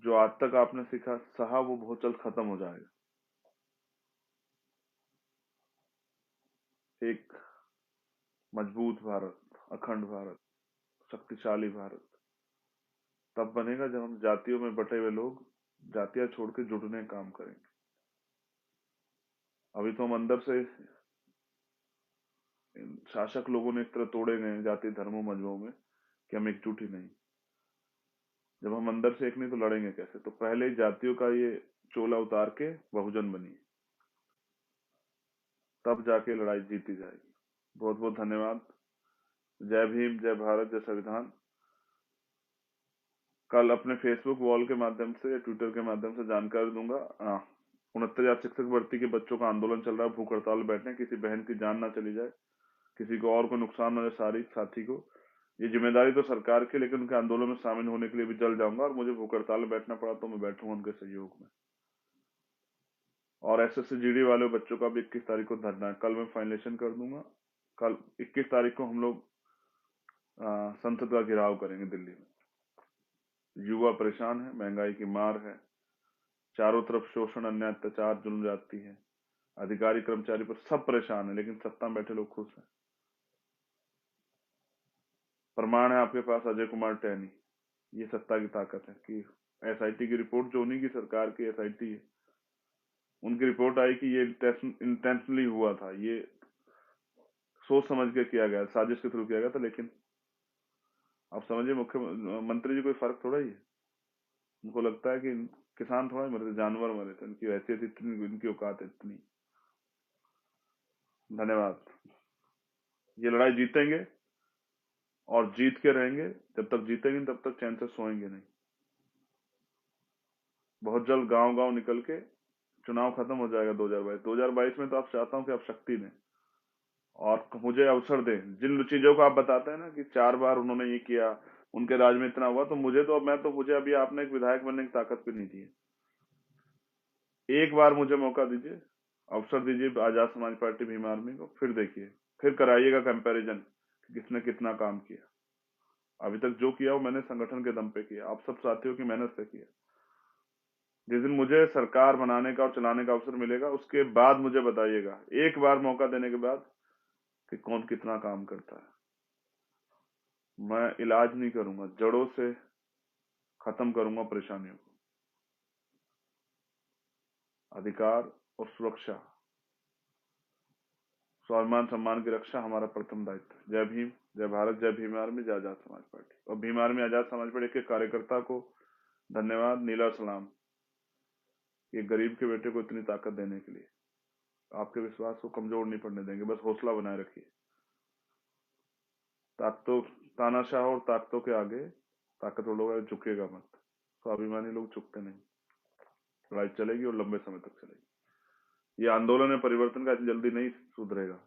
जो आज तक आपने सीखा सहा, वो बहुत जल्द खत्म हो जाएगा। एक मजबूत भारत, अखंड भारत, शक्तिशाली भारत तब बनेगा जब हम जातियों में बटे हुए लोग जातियां छोड़ के जुड़ने का काम करेंगे। अभी तो हम अंदर से शासक लोगों ने इस तरह तोड़े गए जाति धर्मों मजहबों में कि हम एकजुट ही नहीं। जब हम अंदर से एक नहीं तो लड़ेंगे कैसे? तो पहले जातियों का ये चोला उतार के बहुजन बनिए, तब जाके लड़ाई जीती जाएगी। बहुत बहुत धन्यवाद। जय भीम, जय भारत, जय संविधान। कल अपने फेसबुक वॉल के माध्यम से, ट्विटर के माध्यम से जानकारी दूंगा। 69,000 शिक्षक भर्ती के बच्चों का आंदोलन चल रहा है, भूख हड़ताल बैठे, किसी बहन की जान ना चली जाए, किसी को और को नुकसान हो जाए, साथी को। ये जिम्मेदारी तो सरकार की, लेकिन उनके आंदोलन में शामिल होने के लिए भी जल जाऊंगा, और मुझे भूख हड़ताल में बैठना पड़ा तो मैं बैठूंगा उनके सहयोग में। और एसएससी जीडी वाले बच्चों का भी 21 तारीख को धरना है, कल मैं फाइनलेशन कर दूंगा। कल 21 तारीख को हम लोग संसद का घेराव करेंगे दिल्ली में। युवा परेशान है, महंगाई की मार है, चारों तरफ शोषण, अन्याय, अत्याचार, जुल्म जाती है, अधिकारी कर्मचारी पर सब परेशान है, लेकिन सत्ता में बैठे लोग खुश हैं। प्रमाण है आपके पास, अजय कुमार टहनी। ये सत्ता की ताकत है कि एसआईटी की रिपोर्ट, जो उन्हीं की सरकार की एसआईटी है, उनकी रिपोर्ट आई कि ये इंटेंशनली हुआ था, ये सोच समझ के किया गया, साजिश के थ्रू किया गया था। लेकिन आप समझिए, मुख्यमंत्री जी कोई फर्क थोड़ा ही है। उनको लगता है कि किसान थोड़ा ही मरे थे, जानवर मरे थे, उनकी हैसियत इतनी, उनकी औकात इतनी। धन्यवाद। ये लड़ाई जीतेंगे और जीत के रहेंगे। जब तक जीतेंगे तब तक चैन से सोएंगे नहीं। बहुत जल्द गांव गांव निकल के चुनाव खत्म हो जाएगा 2022 में। तो आप चाहता हूं कि आप शक्ति दें और मुझे अवसर दें। जिन चीजों को आप बताते हैं ना कि 4 बार उन्होंने ये किया, उनके राज में इतना हुआ, तो मुझे अभी आपने एक विधायक बनने की ताकत भी नहीं दी है। एक बार मुझे मौका दीजिए, अवसर दीजिए आजाद समाज पार्टी भीम आर्मी को, फिर देखिए, फिर कराइएगा कंपैरिजन किसने कितना काम किया। अभी तक जो किया वो मैंने संगठन के दम पे किया, आप सब साथियों की मेहनत से किया। जिस दिन मुझे सरकार बनाने का और चलाने का अवसर मिलेगा, उसके बाद मुझे बताइएगा, एक बार मौका देने के बाद, कि कौन कितना काम करता है। मैं इलाज नहीं करूंगा, जड़ों से खत्म करूंगा परेशानियों को। अधिकार और सुरक्षा, स्वाभिमान सम्मान की रक्षा हमारा प्रथम दायित्व। जय भीम, जय भारत, जय भीम आर्मी, जय आजाद समाज पार्टी। और भीम आर्मी आजाद समाज पार्टी के कार्यकर्ता को धन्यवाद, नीला सलाम, ये गरीब के बेटे को इतनी ताकत देने के लिए। आपके विश्वास को कमजोर नहीं पड़ने देंगे, बस हौसला बनाए रखिए। ताकतों, तानाशाह और ताकतों के आगे ताकतवर लोग झुकेगा मत, स्वाभिमानी लोग झुकते नहीं। लड़ाई चलेगी और लंबे समय तक चलेगी। ये आंदोलन है परिवर्तन का, जल्दी नहीं सुधरेगा।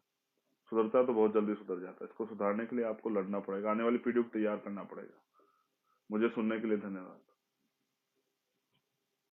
सुधरता तो बहुत जल्दी सुधर जाता है। इसको सुधारने के लिए आपको लड़ना पड़ेगा, आने वाली पीढ़ी को तैयार करना पड़ेगा। मुझे सुनने के लिए धन्यवाद।